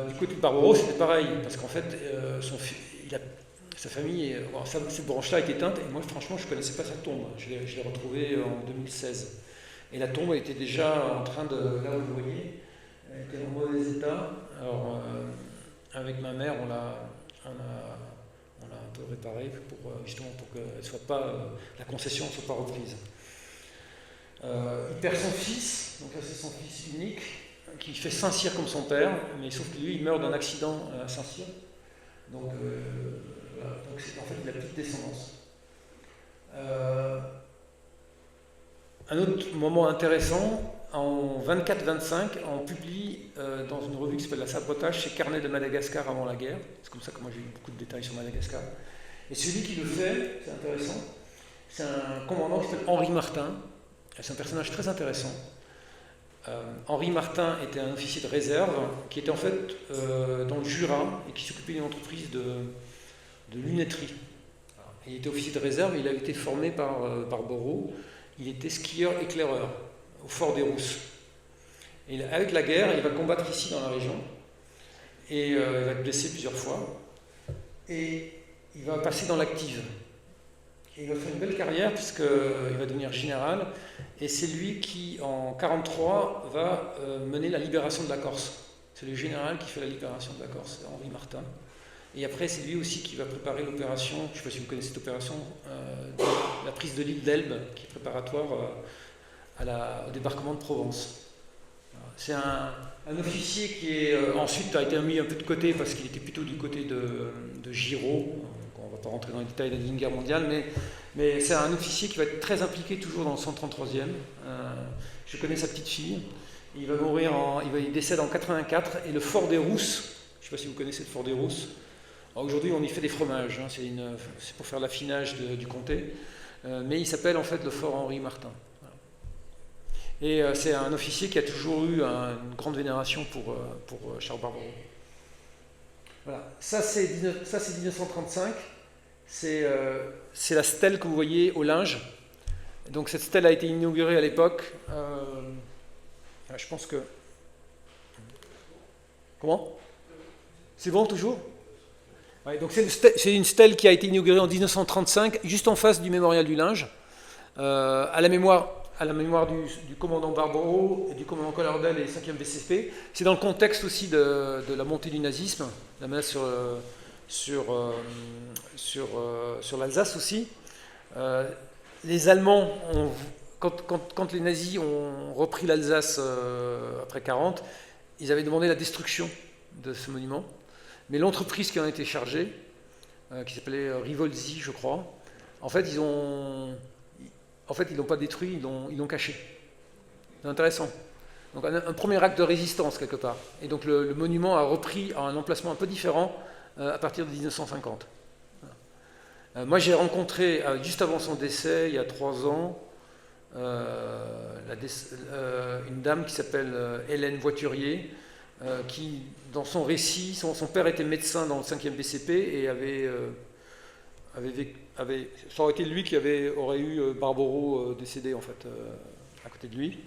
Du côté de Barboro, c'était pareil, parce qu'en fait, sa famille, cette branche-là est éteinte, et moi franchement je ne connaissais pas sa tombe. Je l'ai retrouvée en 2016. Et la tombe était déjà en train de, là où vous voyez, elle était en mauvais état. Alors avec ma mère, on l'a un peu réparée justement pour que la concession ne soit pas reprise. Il perd son fils, donc là c'est son fils unique, qui fait Saint-Cyr comme son père, mais sauf que lui il meurt d'un accident à Saint-Cyr. Donc c'est en fait la petite descendance. Un autre moment intéressant, en 24-25, on publie dans une revue qui s'appelle La Sabotage, chez Carnet de Madagascar avant la guerre. C'est comme ça que moi j'ai eu beaucoup de détails sur Madagascar. Et celui qui le fait, c'est intéressant, c'est un commandant qui s'appelle Henri Martin. C'est un personnage très intéressant. Henri Martin était un officier de réserve qui était en fait dans le Jura et qui s'occupait d'une entreprise de lunetterie. Il était officier de réserve, il avait été formé par Barboro. Il était skieur-éclaireur au fort des Rousses. Et avec la guerre, il va combattre ici dans la région. Et il va être blessé plusieurs fois. Et il va passer dans l'active. Et il va faire une belle carrière puisqu'il va devenir général. Et c'est lui qui, en 1943, va mener la libération de la Corse. C'est le général qui fait la libération de la Corse, Henri Martin. Et après, c'est lui aussi qui va préparer l'opération, je ne sais pas si vous connaissez cette opération, la prise de l'île d'Elbe, qui est préparatoire au débarquement de Provence. C'est un officier qui ensuite a été mis un peu de côté parce qu'il était plutôt du côté de Giraud. On ne va pas rentrer dans les détails de la Deuxième Guerre mondiale, mais c'est un officier qui va être très impliqué toujours dans le 133e. Je connais sa petite fille. Il va mourir, il décède en 84, et le fort des Rousses, je ne sais pas si vous connaissez le fort des Rousses. Aujourd'hui, on y fait des fromages, hein, c'est pour faire l'affinage du comté, mais il s'appelle en fait le fort Henri Martin. Voilà. Et c'est un officier qui a toujours eu une grande vénération pour Charles Barboro. Voilà, ça c'est 1935, c'est la stèle que vous voyez au linge. Donc cette stèle a été inaugurée à l'époque. Je pense que... Comment? C'est bon toujours? Ouais, donc c'est une stèle qui a été inaugurée en 1935, juste en face du mémorial du linge, à la mémoire du commandant Barbaro et du commandant Collardel et 5e BCP. C'est dans le contexte aussi de la montée du nazisme, la menace sur l'Alsace aussi. Les Allemands, quand les nazis ont repris l'Alsace après 1940, ils avaient demandé la destruction de ce monument. Mais l'entreprise qui en était chargée, qui s'appelait Rivolzi, je crois, en fait, ils l'ont pas détruit, ils l'ont caché. C'est intéressant. Donc un premier acte de résistance, quelque part. Et donc le monument a repris un emplacement un peu différent à partir de 1950. Moi, j'ai rencontré, juste avant son décès, il y a 3 ans, une dame qui s'appelle Hélène Voiturier, qui, dans son récit, son père était médecin dans le 5e BCP et ça aurait été lui qui aurait eu Barbaro décédé, en fait, à côté de lui.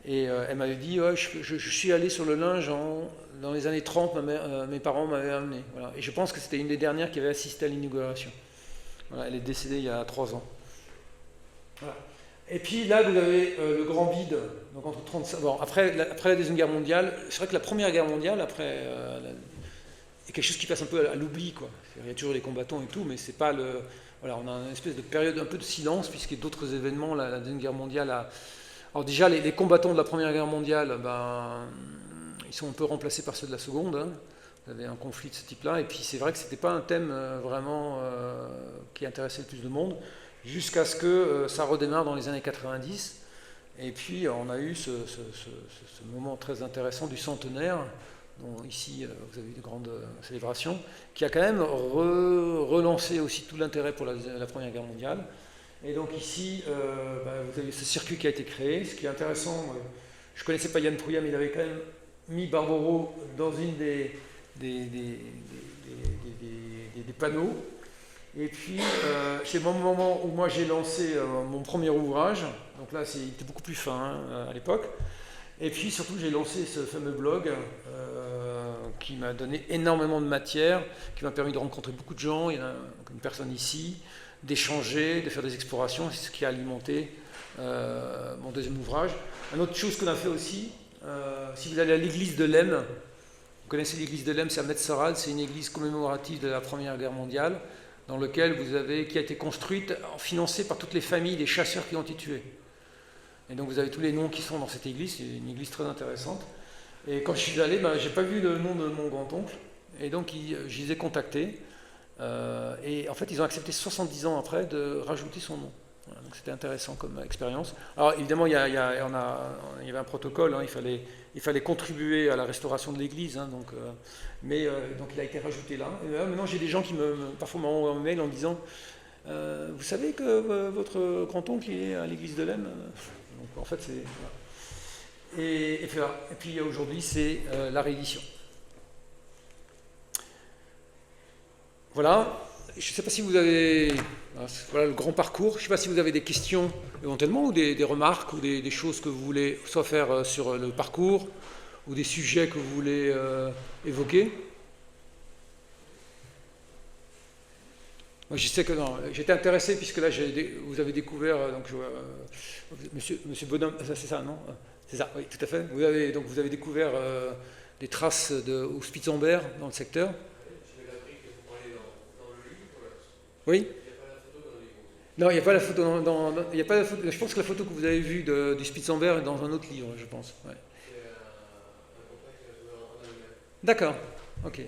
Et elle m'avait dit, ouais, je suis allé sur le linge dans les années 30, mes parents m'avaient amené. Voilà. Et je pense que c'était une des dernières qui avait assisté à l'inauguration. Voilà, elle est décédée il y a 3 ans. Voilà. Et puis là, vous avez le grand vide, donc entre 35... Bon, après la Deuxième Guerre mondiale, c'est vrai que la Première Guerre mondiale, après, est quelque chose qui passe un peu à l'oubli, quoi. Il y a toujours les combattants et tout, mais c'est pas le... Voilà, on a une espèce de période un peu de silence, puisqu'il y a d'autres événements, la Deuxième Guerre mondiale a... Alors déjà, les combattants de la Première Guerre mondiale, ils sont un peu remplacés par ceux de la Seconde, hein. Vous avez un conflit de ce type-là, et puis c'est vrai que c'était pas un thème vraiment qui intéressait le plus de monde, jusqu'à ce que ça redémarre dans les années 90. Et puis on a eu ce moment très intéressant du centenaire, dont ici vous avez eu de grandes célébrations, qui a quand même relancé aussi tout l'intérêt pour la Première Guerre mondiale. Et donc ici, vous avez ce circuit qui a été créé. Ce qui est intéressant, je ne connaissais pas Yann Trouillat, mais il avait quand même mis Barbaro dans une des panneaux. Et puis, c'est le moment où moi j'ai lancé mon premier ouvrage. Donc là, il était beaucoup plus fin à l'époque. Et puis surtout, j'ai lancé ce fameux blog qui m'a donné énormément de matière, qui m'a permis de rencontrer beaucoup de gens. Il y en a une personne ici, d'échanger, de faire des explorations. C'est ce qui a alimenté mon deuxième ouvrage. Une autre chose qu'on a fait aussi, si vous allez à l'église de Lem, vous connaissez l'église de Lem, c'est à Metzeral, c'est une église commémorative de la Première Guerre mondiale, dans laquelle qui a été construite, financée par toutes les familles des chasseurs qui ont été tués. Et donc vous avez tous les noms qui sont dans cette église, c'est une église très intéressante. Et quand je suis allé, j'ai pas vu le nom de mon grand-oncle, et donc je les ai contactés, et en fait ils ont accepté 70 ans après de rajouter son nom. Voilà, donc c'était intéressant comme expérience. Alors évidemment il y avait un protocole, hein, il fallait contribuer à la restauration de l'église, hein, donc il a été rajouté là. Et là maintenant j'ai des gens qui parfois m'envoient un mail en disant vous savez que votre grand-oncle est à l'église de Lem. Donc en fait c'est... Voilà. Et puis aujourd'hui c'est la réédition. Voilà, je ne sais pas si vous avez... Voilà le grand parcours. Je ne sais pas si vous avez des questions éventuellement, ou des remarques, ou des choses que vous voulez soit faire sur le parcours, ou des sujets que vous voulez évoquer. Moi, je sais que non, j'étais intéressé, puisque là, vous avez découvert, donc, monsieur Bonhomme, c'est ça, non? C'est ça, oui, tout à fait. Vous avez découvert des traces au Spitzenberg, dans le secteur. Oui. Non, il n'y a pas la photo il n'y a pas la photo. Je pense que la photo que vous avez vue du Spitzenberg est dans un autre livre, je pense. Ouais. D'accord. Ok.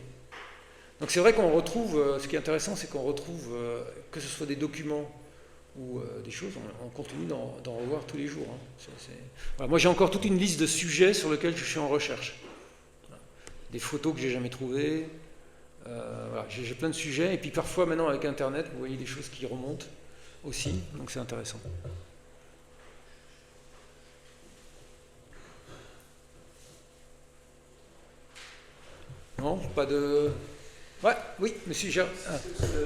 Donc c'est vrai qu'on retrouve. Ce qui est intéressant, c'est qu'on retrouve que ce soit des documents ou des choses, on continue d'en revoir tous les jours. Hein. Voilà. Moi, j'ai encore toute une liste de sujets sur lesquels je suis en recherche. Voilà. Des photos que j'ai jamais trouvées. Voilà. J'ai plein de sujets. Et puis parfois, maintenant, avec Internet, vous voyez des choses qui remontent aussi, donc c'est intéressant. Non, pas de... Ouais, oui, monsieur Jean. Ce que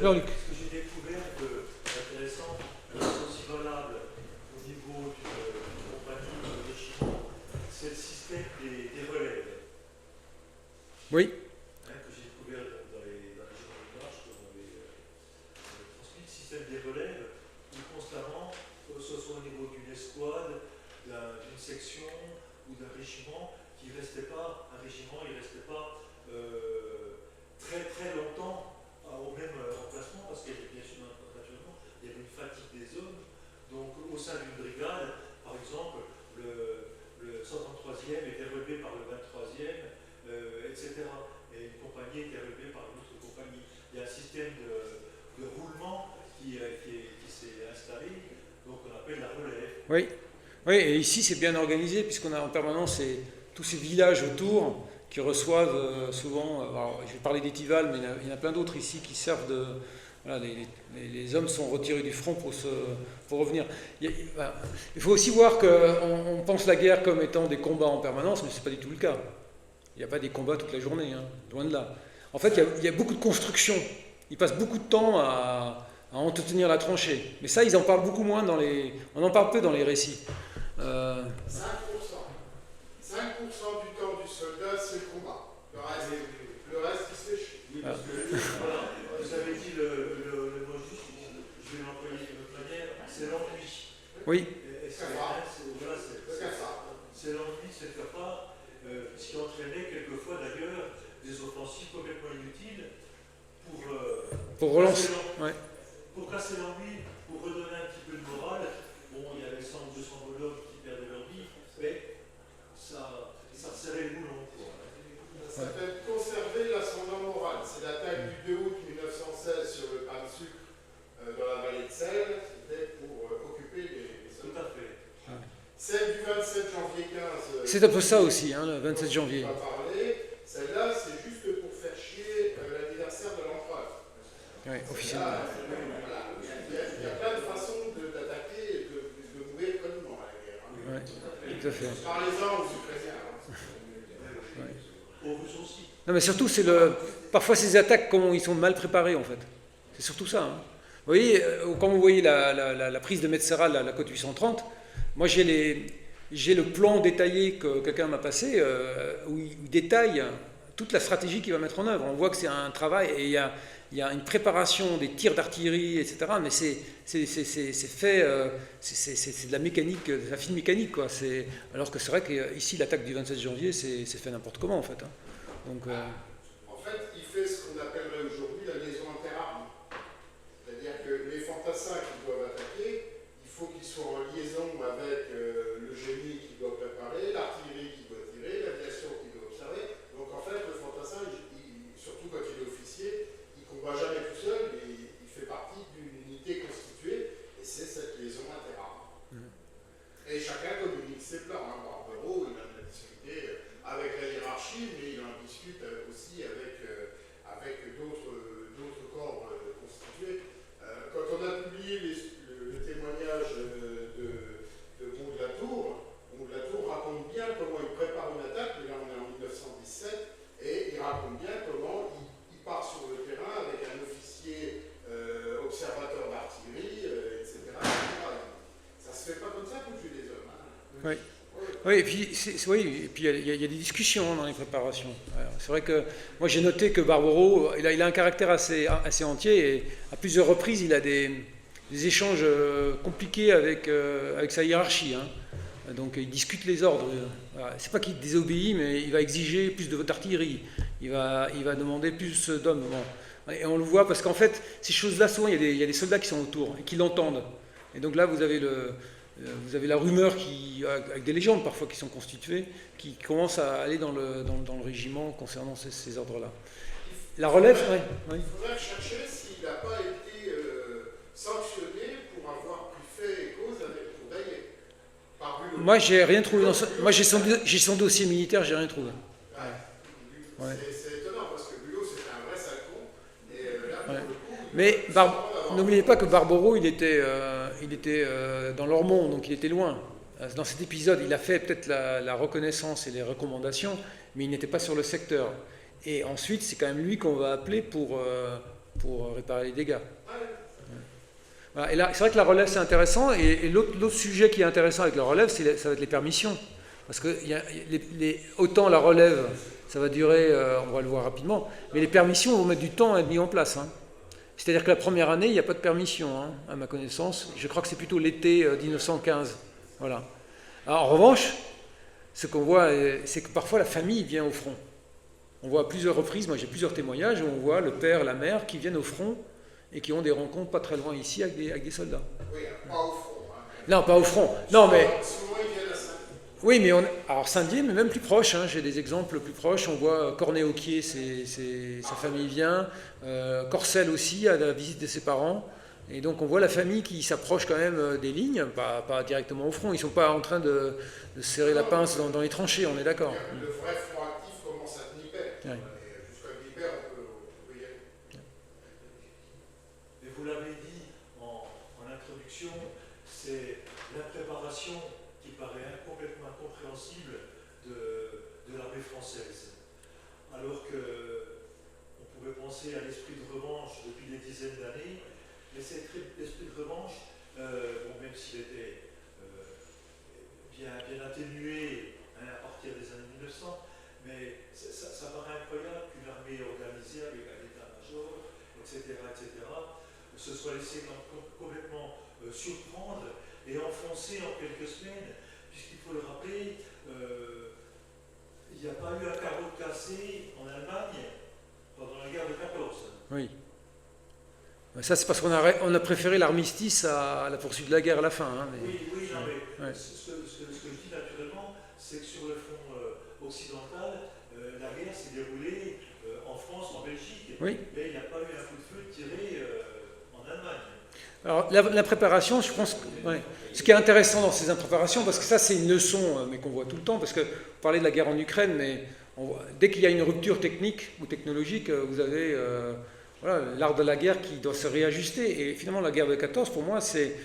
j'ai découvert d'intéressant, c'est aussi valable au niveau d'une compagnie ou d'un régiment, c'est le système des relèves. Oui. Que j'ai découvert dans les régiments de marche, que l'on avait transmis, le système des relèves, où constamment, que ce soit au niveau d'une escouade, d'une section ou d'un régiment, qui ne restait pas, un régiment, il ne restait pas très très longtemps au même emplacement, parce qu'il y avait bien sûr, naturellement, il y avait une fatigue des hommes. Donc au sein d'une brigade, par exemple, le 133e était relevé par le 23e, etc. Et une compagnie était relevée par une autre compagnie. Il y a un système de roulement qui s'est installé, donc on appelle la relève. Oui, oui, et ici c'est bien organisé puisqu'on a en permanence tous ces villages autour qui reçoivent souvent, alors, je vais parler d'Étival, mais il y en a plein d'autres ici qui servent de... Voilà, les hommes sont retirés du front pour revenir. Il faut aussi voir qu'on pense la guerre comme étant des combats en permanence, mais ce n'est pas du tout le cas. Il n'y a pas des combats toute la journée, hein, loin de là. En fait, il y a beaucoup de construction. Ils passent beaucoup de temps à entretenir la tranchée. Mais ça, ils en parlent beaucoup moins dans les... On en parle peu dans les récits. 5%. 5% du temps du soldat, c'est le combat. Le reste il se fait chier. Oui, parce que voilà, vous avez dit le mot juste, je vais l'employer d'une autre manière, c'est l'ennui. Oui. C'est l'ennui, c'est le cafard, ce qui entraînait quelquefois d'ailleurs des offensives complètement inutiles pour relancer. Pour casser l'ennui, pour redonner un petit peu de morale. Bon, il y avait 100 ou 200 bonhommes qui perdaient leur vie, mais ça serrait le boulon. Ça s'appelle conserver l'ascendant moral. C'est l'attaque du 2 août 1916 sur le pain de sucre dans la vallée de Seine. C'était pour occuper les soldats. Tout à fait. Celle du 27 janvier 15. C'est un peu ça aussi, hein, le 27 janvier. On va parler. Celle-là, c'est juste pour faire chier l'anniversaire de l'empereur. Oui, officiellement. Voilà. Il y a plein de façons d'attaquer et de mourir connement à la guerre. Oui, tout à fait. Parlez-en aux Ukrainiens. Aux Russes aussi. Non, mais surtout, parfois ces attaques, comment ils sont mal préparés, en fait. C'est surtout ça. Hein. Vous voyez, quand vous voyez la prise de Metzera, la côte 830, moi j'ai le plan détaillé que quelqu'un m'a passé, où il détaille toute la stratégie qu'il va mettre en œuvre. On voit que c'est un travail, et il y a une préparation des tirs d'artillerie, etc. Mais c'est fait, c'est de la mécanique, de la fine mécanique, quoi. Alors que c'est vrai qu'ici, l'attaque du 27 janvier, c'est fait n'importe comment, en fait. Hein. Donc, en fait, il fait ce qu'on appellerait aujourd'hui la liaison interarmes. C'est-à-dire que les fantassins qui doivent attaquer, il faut qu'ils soient en liaison avec le génie qui doit préparer, l'artillerie qui doit tirer, l'aviation qui doit observer. Donc en fait, le fantassin, surtout quand il est officier, il ne combat jamais tout seul, mais il fait partie d'une unité constituée, et c'est cette liaison interarmes. Et chacun communique ses plans. Hein. Barbero, il en a discuté avec la hiérarchie, mais il en discute aussi avec d'autres corps constitués. Quand on a publié le témoignage de Bond-de-la-Tour raconte bien comment il prépare une attaque, mais là on est en 1917, et il raconte bien comment il part sur le terrain avec un officier observateur d'artillerie, etc., etc. Ça se fait pas comme ça pour tuer des hommes. Hein. oui. Oui, et puis il y a des discussions dans les préparations. C'est vrai que moi j'ai noté que Barbero, il a un caractère assez entier, et à plusieurs reprises il a des échanges compliqués avec sa hiérarchie. Hein. Donc il discute les ordres. Voilà. C'est pas qu'il désobéit, mais il va exiger plus d'artillerie. Il va demander plus d'hommes. Bon. Et on le voit parce qu'en fait, ces choses-là, souvent il y a des soldats qui sont autour et qui l'entendent. Et donc là, vous avez la rumeur avec des légendes parfois qui sont constituées, qui commencent à aller dans le régiment concernant ces ordres-là. La relève, oui. Il faudrait chercher s'il n'a pas été sanctionné pour avoir pris fait et cause pour Daillet. Moi, j'ai rien trouvé moi, j'ai son dossier militaire, j'ai rien trouvé. Ouais. C'est étonnant parce que Bulot, c'était un vrai sale con. Et là, pour le coup, mais n'oubliez pas que Barbero, il était dans l'Ormont, donc il était loin. Dans cet épisode, il a fait peut-être la reconnaissance et les recommandations, mais il n'était pas sur le secteur. Et ensuite, c'est quand même lui qu'on va appeler pour réparer les dégâts. Voilà. Et là, c'est vrai que la relève, c'est intéressant. Et l'autre sujet qui est intéressant avec la relève, ça va être les permissions. Parce que autant la relève, ça va durer, on va le voir rapidement, mais les permissions vont mettre du temps à être mis en place. Hein. C'est-à-dire que la première année, il n'y a pas de permission, hein, à ma connaissance. Je crois que c'est plutôt l'été 1915. Voilà. Alors, en revanche, ce qu'on voit, c'est que parfois la famille vient au front. On voit à plusieurs reprises, moi j'ai plusieurs témoignages, où on voit le père, la mère qui viennent au front et qui ont des rencontres pas très loin ici avec des soldats. Oui, pas au front. Hein. Non, pas au front. Non, mais... Souvent, ils viennent à Saint-Dié. Oui, mais alors Saint-Dié, mais même plus proche, hein, j'ai des exemples plus proches. On voit Cornet-Auquier, sa famille vient, Corcelles aussi, à la visite de ses parents. Et donc on voit la famille qui s'approche quand même des lignes, pas directement au front. Ils ne sont pas en train de serrer la pince dans les tranchées, on est d'accord. Le vrai front actif commence à Dnieper. Ouais. Et jusqu'à Dnieper, on peut y aller. Et vous l'avez dit en introduction, c'est l'impréparation qui paraît complètement incompréhensible de l'armée française. Alors qu'on pouvait penser à l'esprit de revanche depuis des dizaines d'années, mais cet esprit de revanche, même s'il était bien atténué à partir des années 1900, mais ça paraît incroyable qu'une armée organisée avec un état-major, etc., se soit laissée complètement surprendre et enfoncer en quelques semaines, puisqu'il faut le rappeler, il n'y a pas eu un carreau cassé en Allemagne pendant la guerre de 14. Oui. Ça, c'est parce qu'on a préféré l'armistice à la poursuite de la guerre à la fin. Hein, mais... Oui, non, mais ouais. Ce que je dis naturellement, c'est que sur le front occidental, la guerre s'est déroulée en France, en Belgique, oui. Mais il n'y a pas eu un coup de feu tiré en Allemagne. Alors, la préparation, je pense que, ouais. Ce qui est intéressant dans ces impréparations, parce que ça, c'est une leçon, mais qu'on voit tout le temps, parce que vous parlez de la guerre en Ukraine, mais dès qu'il y a une rupture technique ou technologique, vous avez voilà, l'art de la guerre qui doit se réajuster. Et finalement, la guerre de 14, pour moi, c'est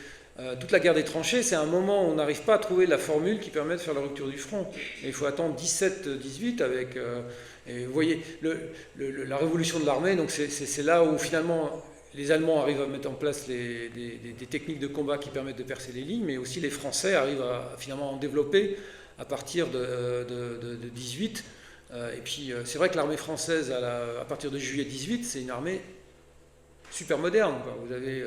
toute la guerre des tranchées, c'est un moment où on n'arrive pas à trouver la formule qui permet de faire la rupture du front. Et il faut attendre 17-18 avec... et vous voyez, la révolution de l'armée, donc c'est là où finalement... Les Allemands arrivent à mettre en place des techniques de combat qui permettent de percer les lignes, mais aussi les Français arrivent à finalement en développer à partir de 18. Et puis c'est vrai que l'armée française, à partir de juillet 18, c'est une armée super moderne. Quoi. Vous avez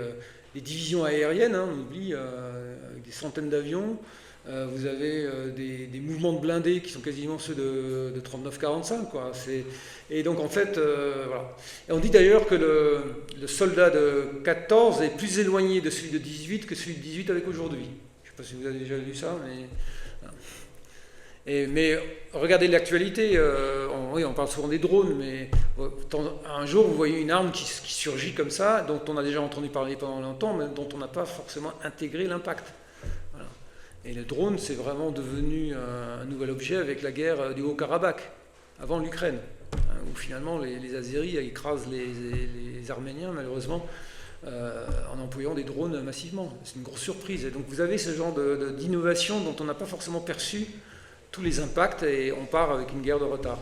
des divisions aériennes, hein, on oublie, avec des centaines d'avions. Vous avez des mouvements de blindés qui sont quasiment ceux de 39-45. Quoi. Et donc en fait, voilà. Et on dit d'ailleurs que le soldat de 14 est plus éloigné de celui de 18 que celui de 18 avec aujourd'hui. Je ne sais pas si vous avez déjà vu ça, mais... Voilà. Mais regardez l'actualité, on parle souvent des drones, mais un jour vous voyez une arme qui surgit comme ça, dont on a déjà entendu parler pendant longtemps, mais dont on n'a pas forcément intégré l'impact. Voilà. Et le drone, c'est vraiment devenu un nouvel objet avec la guerre du Haut-Karabakh, avant l'Ukraine, hein, où finalement les Azéris écrasent les Arméniens, malheureusement, en employant des drones massivement. C'est une grosse surprise. Et donc vous avez ce genre d'innovation dont on n'a pas forcément perçu tous les impacts, et on part avec une guerre de retard.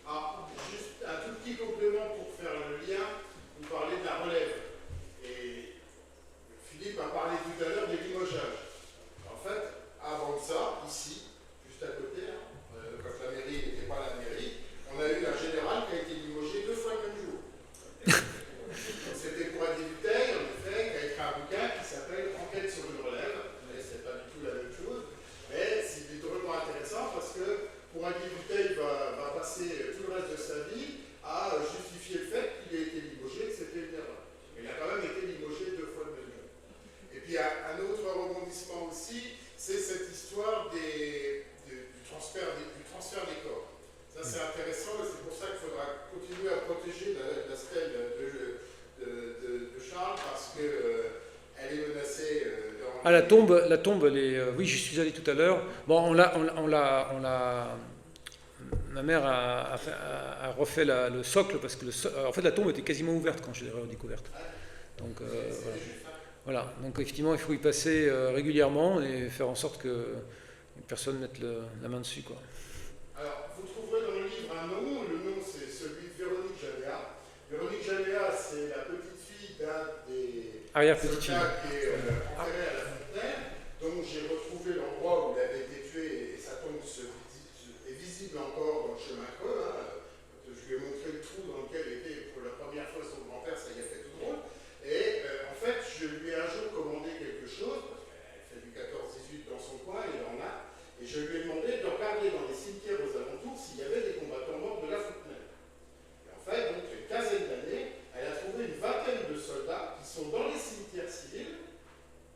Ah, juste un tout petit complément pour faire le lien. Vous parlez de la relève. Et Philippe a parlé tout à l'heure des limogeages. En fait, avant ça, ici, juste à côté, quand la mairie n'était pas la mairie, on a eu un général qui a été limogé 2 fois le même jour. C'était pour un débuté, en effet, qui a écrit un bouquin qui s'appelle Enquête sur une relève. C'est pas du tout la même chose, mais c'est drôlement intéressant parce que pour un débuté, il va passer tout le reste de sa vie à justifier le fait qu'il ait été limogé, que c'était une erreur. Mais il a quand même été limogé 2 fois le même jour. Et puis un autre rebondissement aussi, c'est cette histoire du transfert des corps. Ça c'est intéressant et c'est pour ça qu'il faudra continuer à protéger la stèle de Charles parce que elle est menacée. Ah, la tombe, elle est, oui, j'y suis allé tout à l'heure. Bon, ma mère a refait le socle parce que en fait la tombe était quasiment ouverte quand je l'ai redécouverte. Donc voilà. Donc effectivement, il faut y passer régulièrement et faire en sorte que personne ne mette la main dessus, quoi. Alors, un nom. Le nom, c'est celui de Véronique Jaléa. Véronique Jaléa, c'est la petite fille d'un des soldats qui est enterré à la Fontenelle, dont j'ai retrouvé l'endroit où il avait été tué et sa tombe est visible encore dans le chemin creux. Hein. Je lui ai montré le trou dans lequel était pour la première fois son grand-père, ça y a fait tout drôle. Et en fait, je lui ai un jour commandé quelque chose, parce qu'elle fait du 14-18 dans son coin, il en a, et je lui ai demandé de regarder dans les cimetières aux alentours s'il y avait des combattants morts de la Fontenelle. Et en fait, donc, une quinzaine d'années, elle a trouvé une vingtaine de soldats qui sont dans les cimetières civils,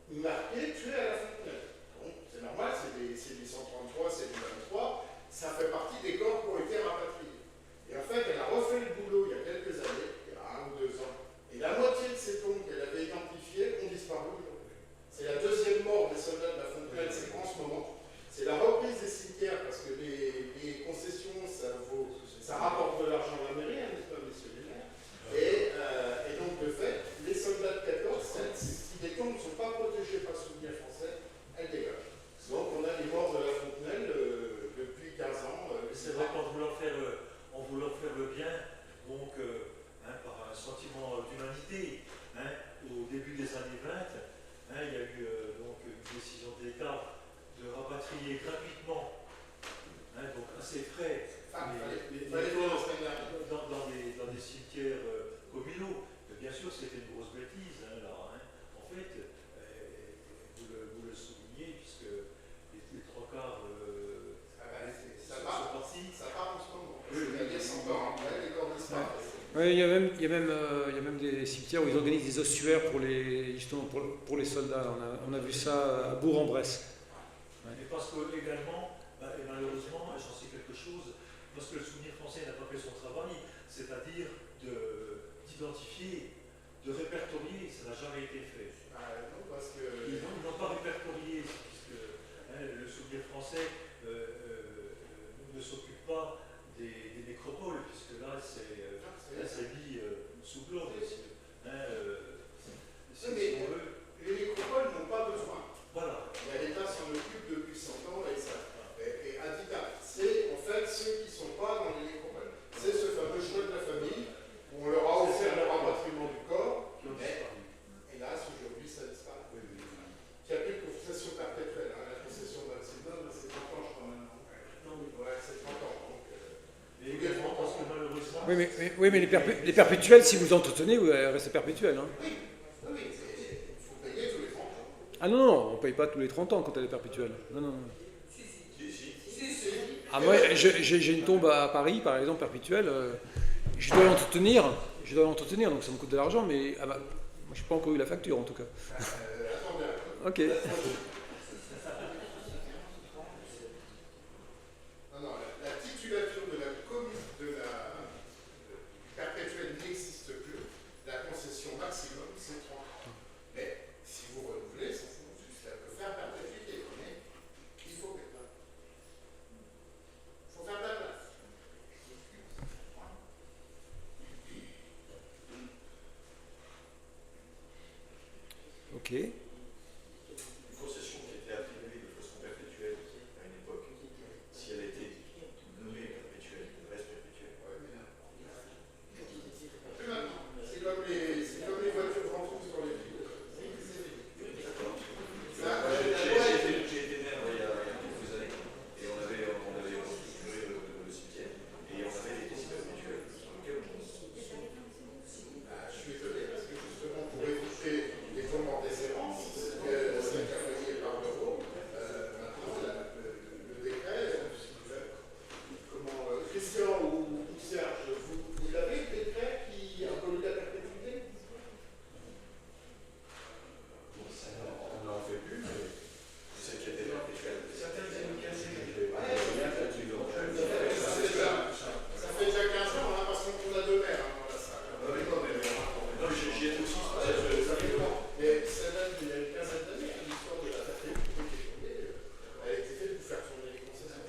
marqués, tués à la Fontenelle. Bon, c'est normal, c'est des 133, c'est des 23, ça fait partie des corps qui ont été rapatriés. Et en fait, elle a refait le boulot il y a quelques années, il y a 1 ou 2 ans, et la moitié de ces tombes qu'elle avait identifiées ont disparu aujourd'hui. C'est la deuxième mort des soldats de la Fontenelle, c'est en ce moment. C'est la reprise des cimetières, parce que les concessions, ça rapporte de l'argent à la mairie, hein, n'est-ce pas, messieurs les maires. Et donc, de fait, les soldats de 14, si les tombes ne sont pas protégées par le souvenir français, elles dégagent. Donc, on a les morts de la Fontenelle depuis 15 ans. C'est vrai qu'en voulant faire le bien, donc, par un sentiment d'humanité, au début des années 20, il y a eu donc une décision de l'État de rapatrier gratuitement, donc à ses frais, dans des cimetières communaux. Mais bien sûr, c'était une grosse bêtise, là. En fait, vous le soulignez, puisque les 3 quarts sont partis. Ça part en ce moment. Il y a des 100 ans après, les corps disparaissent. Oui, il y a même des cimetières où ils organisent des ossuaires justement pour les soldats. On a vu ça à Bourg-en-Bresse. Ouais. Et parce que également, et malheureusement, j'en sais quelque chose, parce que le souvenir français n'a pas fait son travail, c'est-à-dire d'identifier, de répertorier, ça n'a jamais été fait. Non, parce que... Ils n'ont pas répertorié, puisque le souvenir français ne s'occupe pas des nécropoles, puisque là, c'est mis sous cloche. Les nécropoles n'ont pas besoin. Voilà. L'État s'en occupe depuis 100 ans et indicable. C'est en fait ceux qui ne sont pas dans les nécropoles. C'est ce fameux choix de la famille où on leur a offert le rapatriement du corps. Mais, hélas, aujourd'hui, ça disparaît. Il n'y a plus de concession perpétuelle. La concession maximum, c'est 30 ans, je crois maintenant. Ouais, c'est 30 ans. Donc, mais également, parce que malheureusement. Oui, mais les perpétuelles, si vous entretenez, elles restent perpétuelles. Hein. Oui, il faut payer tous les 30 ans. Ah non, on ne paye pas tous les 30 ans quand elle est perpétuelle. Non. Ah, moi, j'ai une tombe à Paris, par exemple, perpétuelle. Je dois l'entretenir, donc ça me coûte de l'argent, mais moi, je n'ai pas encore eu la facture, en tout cas. Ok. Non, la titulature de la perpétuelle n'existe plus. La concession maximum, c'est 30 ans. Mais si vous renouvelez, ça peut faire perpétuité. Mais il faut faire de la place. Ok. Une concession qui a été attribuée de façon perpétuelle à une époque, si elle a été nommée perpétuelle, elle reste perpétuelle. Plus maintenant. C'est comme les voitures rentrouses sur les villes. J'ai été maire il y a quelques années et on avait restructuré le cimetière et on avait des décisions perpétuelles sur lesquelles on... Je suis étonné parce que justement pour éviter les tombes en déshérence, c'est cavalier par l'euro. Maintenant, le décret, Christian ou Serge, vous l'avez, le décret qui abolit la perpétuité? On n'en fait plus, mais c'est qui a été perpétuelle. Ça fait déjà 15 ans, hein, parce qu'on a 2 maires dans la salle. Non, j'y étais aussi. Mais celle-là, il y a une quinzaine d'années, l'histoire de la perpétuité qui est tombée, elle a été faite pour faire tourner les concessions.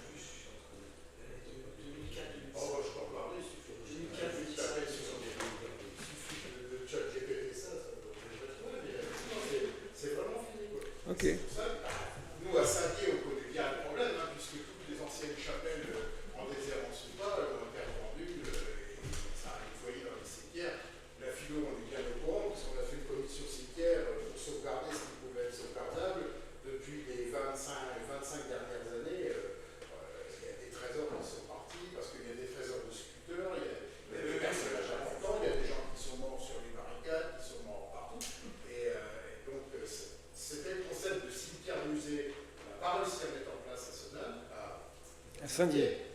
Oh, je peux en parler, il suffit de taper sur le chat GPT, ça doit déjà trouver, mais c'est vraiment fini, quoi. Ok. C'est pour ça que, nous, à Saint-Dié, on connaît bien le problème, puisque toutes les anciennes chapelles en déshérence ou pas, ont perdu pas réussi à mettre en place à Sedan, À Saint-Dié.